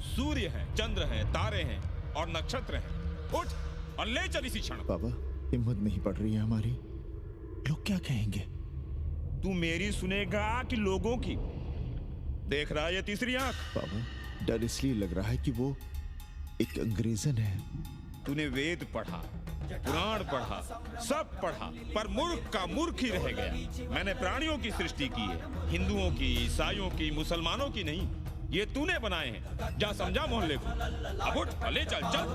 सूर्य है, चंद्र है, तारे हैं और नक्षत्र हैं। उठ और ले चल इसी क्षण। बाबा, हिम्मत नहीं पड़ रही है हमारी, लोग क्या कहेंगे? तू मेरी सुनेगा कि लोगों की? देख रहा है ये तीसरी आंख? बाबा, डर इसलिए लग रहा है कि वो एक अंग्रेजन है। तूने वेद पढ़ा, पुराण पढ़ा, सब पढ़ा, पर मूर्ख का मूर्ख ही रह गया। मैंने प्राणियों की सृष्टि की है, हिंदुओं की, ईसाइयों की, मुसलमानों की नहीं। ये तूने बनाए हैं। जा समझा मोहल्ले को। अब उठ, ले चल चल।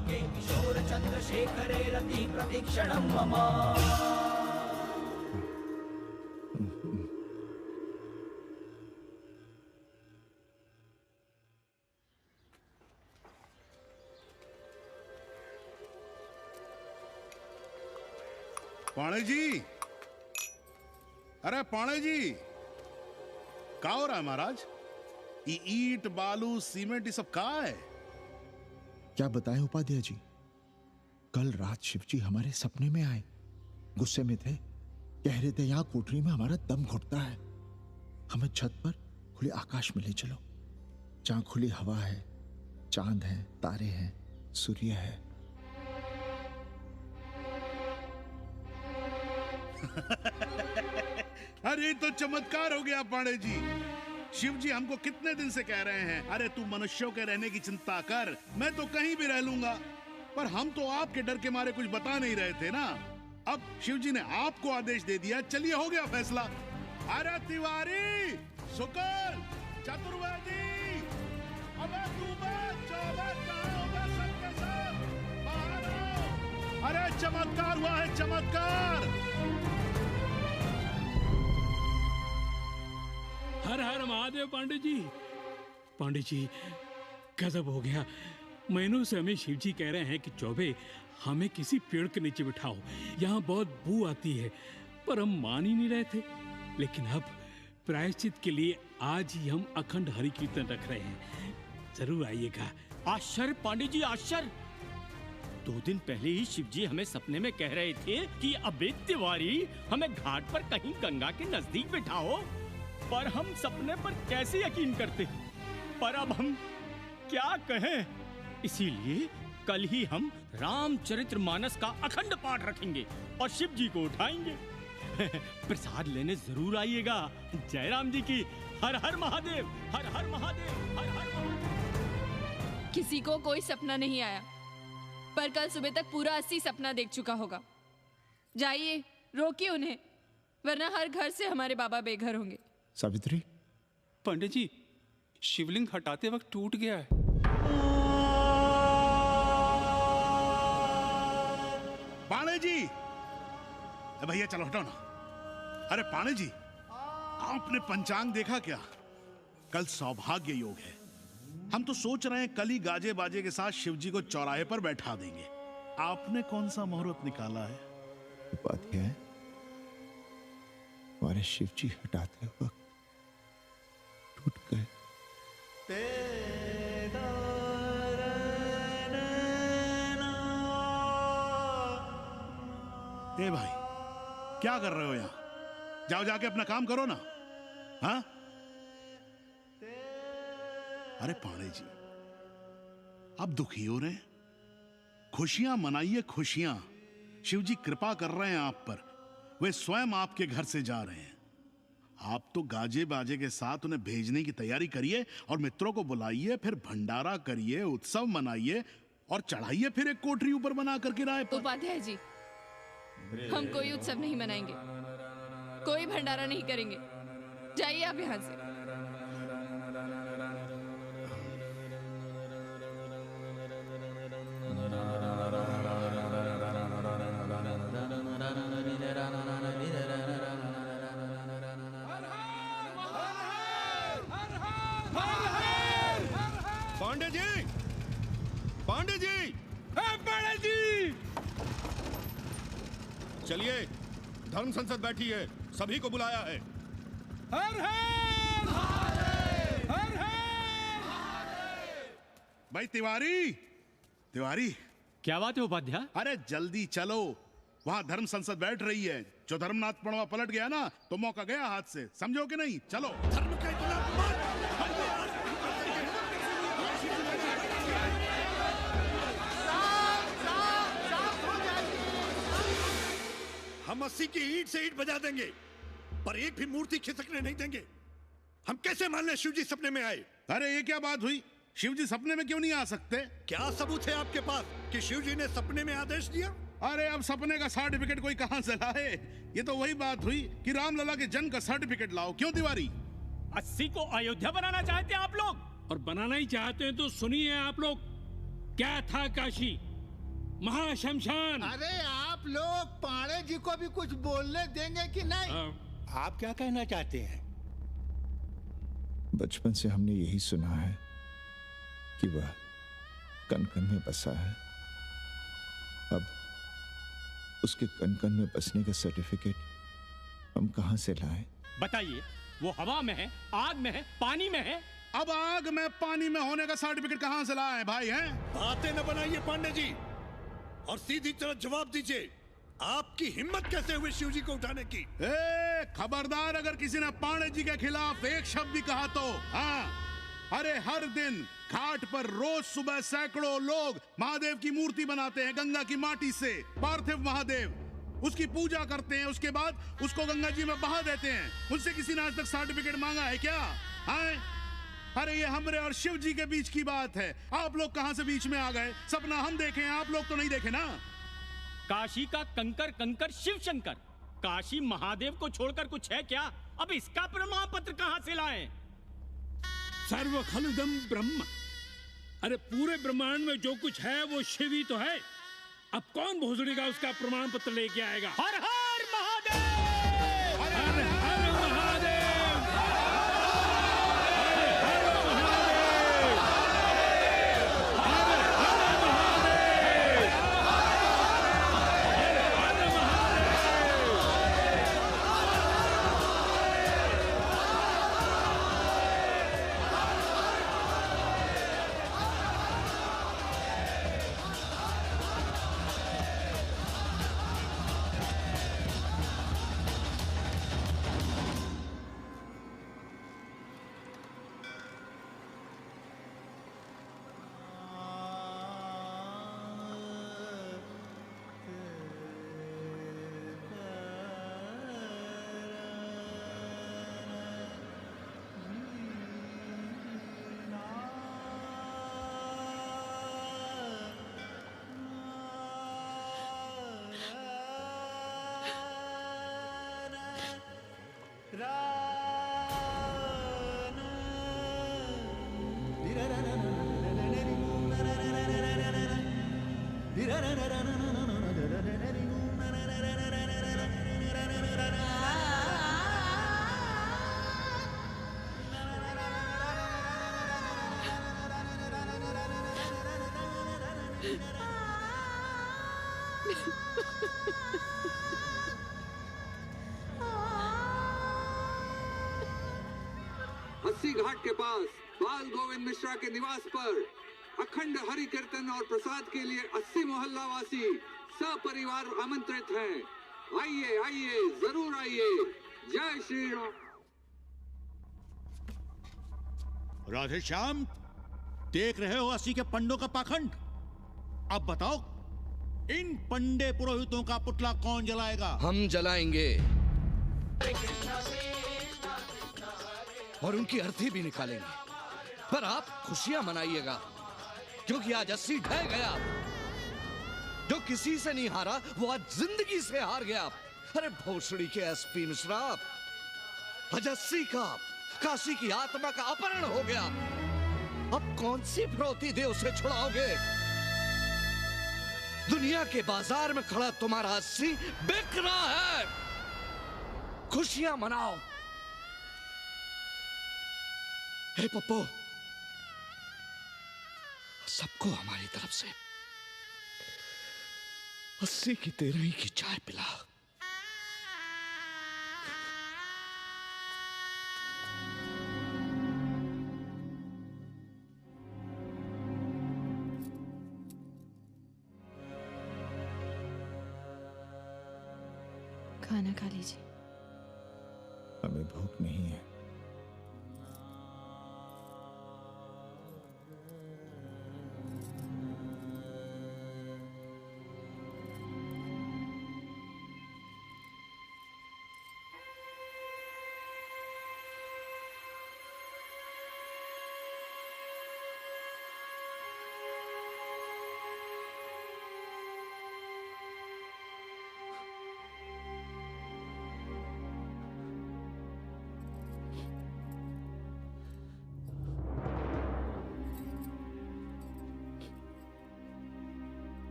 पाणे जी, अरे पाणे जी, क्या हो रहा है महाराज? ये ईट, बालू, सीमेंट, ये सब कहाँ है? क्या बताएं उपाध्याय जी, कल रात शिवजी हमारे सपने में आए, गुस्से में थे, कह रहे थे यहाँ कोठरी में हमारा दम घुटता है, हमें छत पर खुले आकाश में ले चलो, जहां खुली हवा है, चांद है, तारे हैं, सूर्य है। अरे तो चमत्कार हो गया पांडे जी। शिव जी हमको कितने दिन से कह रहे हैं, अरे तू मनुष्यों के रहने की चिंता कर, मैं तो कहीं भी रह लूंगा। पर हम तो आपके डर के मारे कुछ बता नहीं रहे थे ना। अब शिव जी ने आपको आदेश दे दिया, चलिए हो गया फैसला। अरे तिवारी, शुक्ल, चतुर्वेदी, अबे तू बच, कहाँ हो बे सबके सब? बाहर आओ। अरे चमत्कार हुआ है, चमत्कार। हर हर महादेव पांडे जी। पांडे जी गजब हो गया। महीनों से हमें शिव जी कह रहे हैं कि चौबे हमें किसी पेड़ के नीचे बिठाओ, यहाँ बहुत बू आती है, पर हम मान ही नहीं रहे थे। लेकिन अब प्रायश्चित के लिए आज ही हम अखंड हरि कीर्तन रख रहे हैं, जरूर आइएगा। आश्चर्य पांडे जी, आश्चर्य। 2 दिन पहले ही शिव जी हमें सपने में कह रहे थे कि अबे तिवारी हमें घाट पर कहीं गंगा के नजदीक बिठाओ, पर हम सपने पर कैसे यकीन करते। पर अब हम क्या कहें, इसीलिए कल ही हम रामचरितमानस का अखंड पाठ रखेंगे और शिव जी को उठाएंगे। प्रसाद लेने जरूर आइएगा। जय राम जी की। हर हर महादेव, हर हर महादेव, हर हर महादेव। किसी को कोई सपना नहीं आया, पर कल सुबह तक पूरा 80 सपना देख चुका होगा। जाइए, रोकिए उन्हें, वरना हर घर से हमारे बाबा बेघर होंगे। सावित्री, पंडित जी, शिवलिंग हटाते वक्त टूट गया है। पांडे जी, भैया चलो हटो ना। अरे पांडे जी, आपने पंचांग देखा क्या? कल सौभाग्य योग है। हम तो सोच रहे हैं कल ही गाजे बाजे के साथ शिव जी को चौराहे पर बैठा देंगे। आपने कौन सा मुहूर्त निकाला है? बात यह है, हमारे शिव जी हटाते वक्त टूट गए। ए भाई, क्या कर रहे हो यहाँ? जाओ जाके अपना काम करो ना। हाँ? अरे पांडे जी, आप दुखी हो रहे हैं? खुशियां मनाइए, खुशियां। शिव जी कृपा कर रहे हैं आप पर, वे स्वयं आपके घर से जा रहे हैं। आप तो गाजे बाजे के साथ उन्हें भेजने की तैयारी करिए और मित्रों को बुलाइए, फिर भंडारा करिए, उत्सव मनाइए और चढ़ाइए फिर एक कोठरी ऊपर बना कर किराए पर। उपाध्याय जी, हम कोई उत्सव नहीं मनाएंगे, कोई भंडारा नहीं करेंगे। जाइए आप यहाँ से। पांडे जी, पांडे जी, पांडे जी, चलिए, धर्म संसद बैठी है, सभी को बुलाया है। हर हर हर हर। भाई तिवारी, तिवारी, क्या बात है उपाध्याय? अरे जल्दी चलो, वहां धर्म संसद बैठ रही है। जो धर्मनाथ पड़वा पलट गया ना, तो मौका गया हाथ से, समझो कि नहीं? चलो। धर्म का हम 80 की ईंट से ईंट बजा देंगे, पर एक भी मूर्ति खिसकने नहीं देंगे। हम कैसे मान लें शिव जी सपने में आए? अरे ये क्या बात हुई? शिव जी सपने में क्यों नहीं आ सकते? क्या सबूत है आपके पास कि शिव जी ने सपने में आदेश दिया? अरे अब सपने का सर्टिफिकेट कोई कहां से लाए? ये तो वही बात हुई कि रामलला के जन्म का सर्टिफिकेट लाओ। क्यों तिवारी? 80 को अयोध्या बनाना चाहते हैं आप लोग? और बनाना ही चाहते हैं तो सुनिए आप लोग, क्या था काशी महाशमशान। अरे आप लोग पांडे जी को भी कुछ बोलने देंगे कि नहीं? आप क्या कहना चाहते हैं? बचपन से हमने यही सुना है कि वह कण कण में बसा है। अब उसके कण कण में बसने का सर्टिफिकेट हम कहां से लाएं? बताइए, वो हवा में है, आग में है, पानी में है? अब आग में पानी में होने का सर्टिफिकेट कहां से लाए भाई? हैं? बातें न बनाइए पांडे जी, और सीधी तरह जवाब दीजिए। आपकी हिम्मत कैसे हुई शिव जी को उठाने की? खबरदार, अगर किसी ने पांडे जी के खिलाफ एक शब्द भी कहा तो। हाँ, अरे हर दिन घाट पर रोज सुबह सैकड़ों लोग महादेव की मूर्ति बनाते हैं गंगा की माटी से, पार्थिव महादेव। उसकी पूजा करते हैं, उसके बाद उसको गंगा जी में बहा देते हैं। उनसे किसी ने आज तक सर्टिफिकेट मांगा है क्या? हैं? अरे ये हमरे और शिव जी के बीच की बात है। आप लोग कहां से बीच में आ गए? सपना हम देखे हैं, आप लोग तो नहीं देखे ना। काशी का कंकर कंकर शिव शंकर, काशी महादेव को छोड़कर कुछ है क्या? अब इसका प्रमाण पत्र कहां से लाएं? सर्व खलुदम ब्रह्म, अरे पूरे ब्रह्मांड में जो कुछ है वो शिव ही तो है। अब कौन भोसड़ी का उसका प्रमाण पत्र लेके आएगा? हर हर महादेव, हर हर महादेव, अस्सी घाट के पास बाल गोविंद मिश्रा के निवास पर अखंड हरि कीर्तन और प्रसाद के लिए 80 मोहल्ला वासी सपरिवार आमंत्रित हैं। आइए आइए, जरूर आइए। जय श्री राम। राधे श्याम, देख रहे हो 80 के पंडों का पाखंड। अब बताओ, इन पंडे पुरोहितों का पुतला कौन जलाएगा? हम जलाएंगे और उनकी अर्थी भी निकालेंगे। पर आप खुशियां मनाइएगा, क्योंकि आज 80 ढह गया। जो किसी से नहीं हारा वो आज जिंदगी से हार गया। अरे भोसड़ी के एसपी मिश्रा, आज 80 का काशी की आत्मा का अपहरण हो गया। अब कौन सी फिरौती दे उसे छुड़ाओगे? दुनिया के बाजार में खड़ा तुम्हारा 80 बिक रहा है। खुशियां मनाओ। हे पप्पू, सबको हमारी तरफ से 80 की 13 की चाय पिला। खाना खा लीजिए। हमें भूख नहीं है।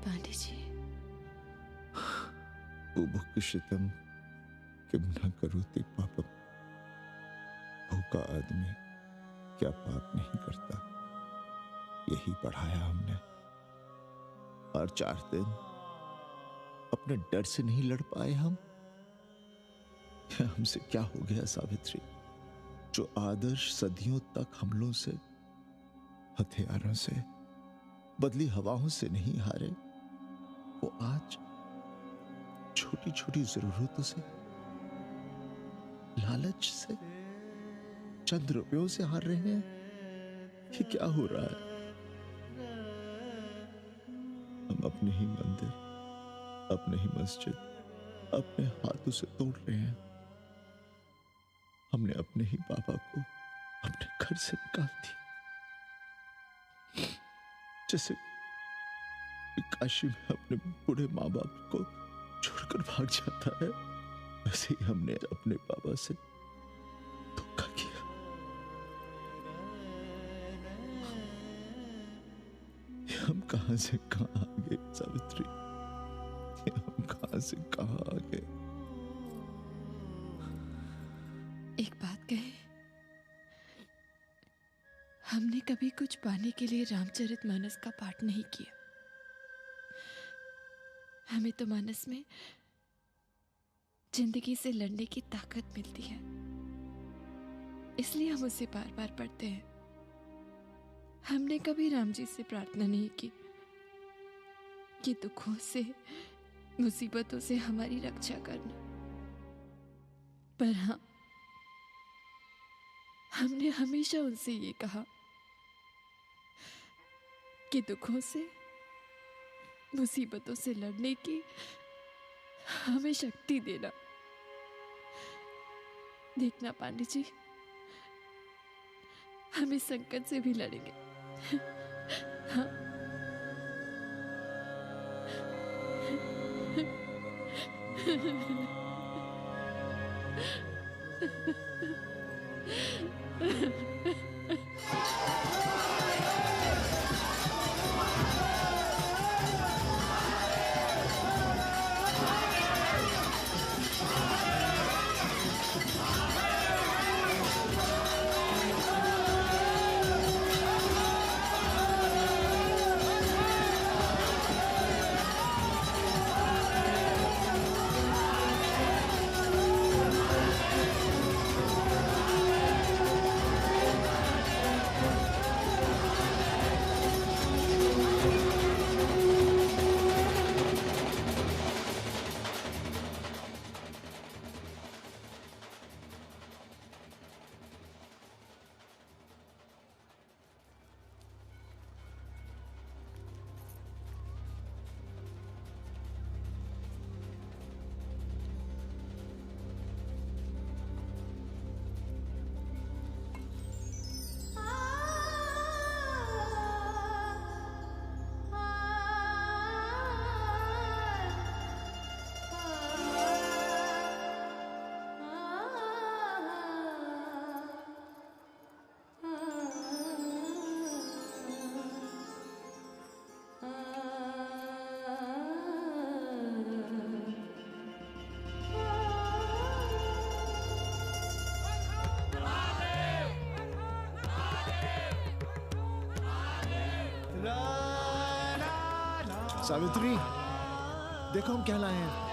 पांडे जी, बुभुक्षितम किम न करोति पापम। भूखा आदमी क्या पाप नहीं करता, यही पढ़ाया हमने। और 4 दिन अपने डर से नहीं लड़ पाए हम। हमसे क्या हो गया सावित्री? जो आदर्श सदियों तक हमलों से, हथियारों से, बदली हवाओं से नहीं हारे, वो आज छोटी छोटी जरूरतों से, लालच से, चंद रुपयों से हार रहे हैं। ये क्या हो रहा है? अपने ही मंदिर, अपने ही मस्जिद अपने हाथों से तोड़ रहे हैं। हमने अपने ही बाबा को अपने घर से निकाल दिया। जैसे काशी में अपने बूढ़े माँ बाप को छोड़कर भाग जाता है, वैसे ही हमने अपने बाबा से धोखा किया। हम कहां से कहां आ गए सावित्री, हम कहां से कहां आ गए। एक बात कहे, हमने कभी कुछ पाने के लिए रामचरितमानस का पाठ नहीं किया। हमें तो मानस में जिंदगी से लड़ने की ताकत मिलती है, इसलिए हम उसे बार बार पढ़ते हैं। हमने कभी राम जी से प्रार्थना नहीं की कि दुखों से, मुसीबतों से हमारी रक्षा करना, पर हाँ, हमने हमेशा उनसे ये कहा कि दुखों से, मुसीबतों से लड़ने की हमें शक्ति देना। देखना पांडे जी, हम इस संकट से भी लड़ेंगे। हाँ। सावित्री, देखो हम क्या लाए हैं।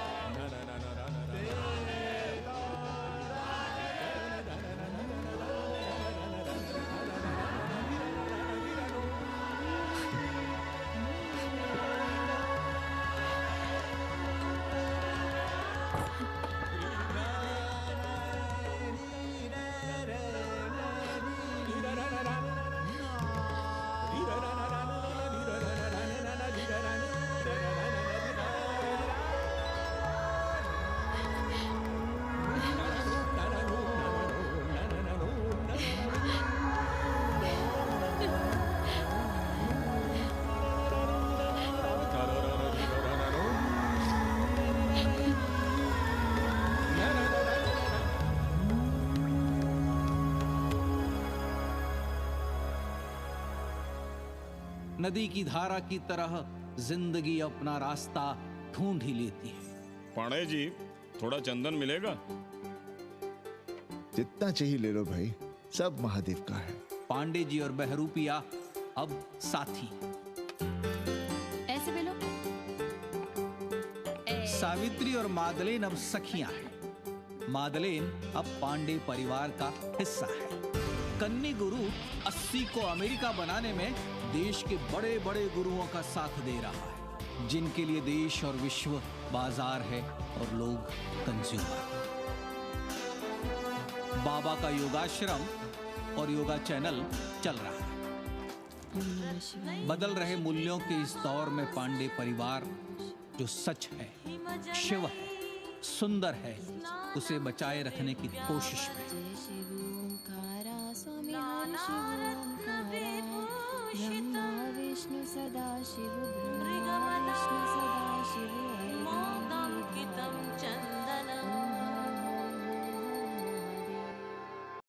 नदी की धारा की तरह जिंदगी अपना रास्ता ढूंढ ही लेती है। पांडे जी, थोड़ा चंदन मिलेगा? जितना चाहिए ले लो भाई, सब महादेव का है। पांडे जी और बहरूपिया अब साथी। ऐसे मिलो। सावित्री और मादलेन अब सखियां हैं। मादलेन अब पांडे परिवार का हिस्सा है। कन्नी गुरु 80 को अमेरिका बनाने में देश के बड़े बड़े गुरुओं का साथ दे रहा है, जिनके लिए देश और विश्व बाजार है और लोग कंज्यूमर। बाबा का योगाश्रम और योगा चैनल चल रहा है। बदल रहे मूल्यों के इस दौर में पांडे परिवार जो सच है, शिव है, सुंदर है, उसे बचाए रखने की कोशिश में। ब्रह्मा विष्णु सदा शिव, ब्रह्मा विष्णु सदा शिव,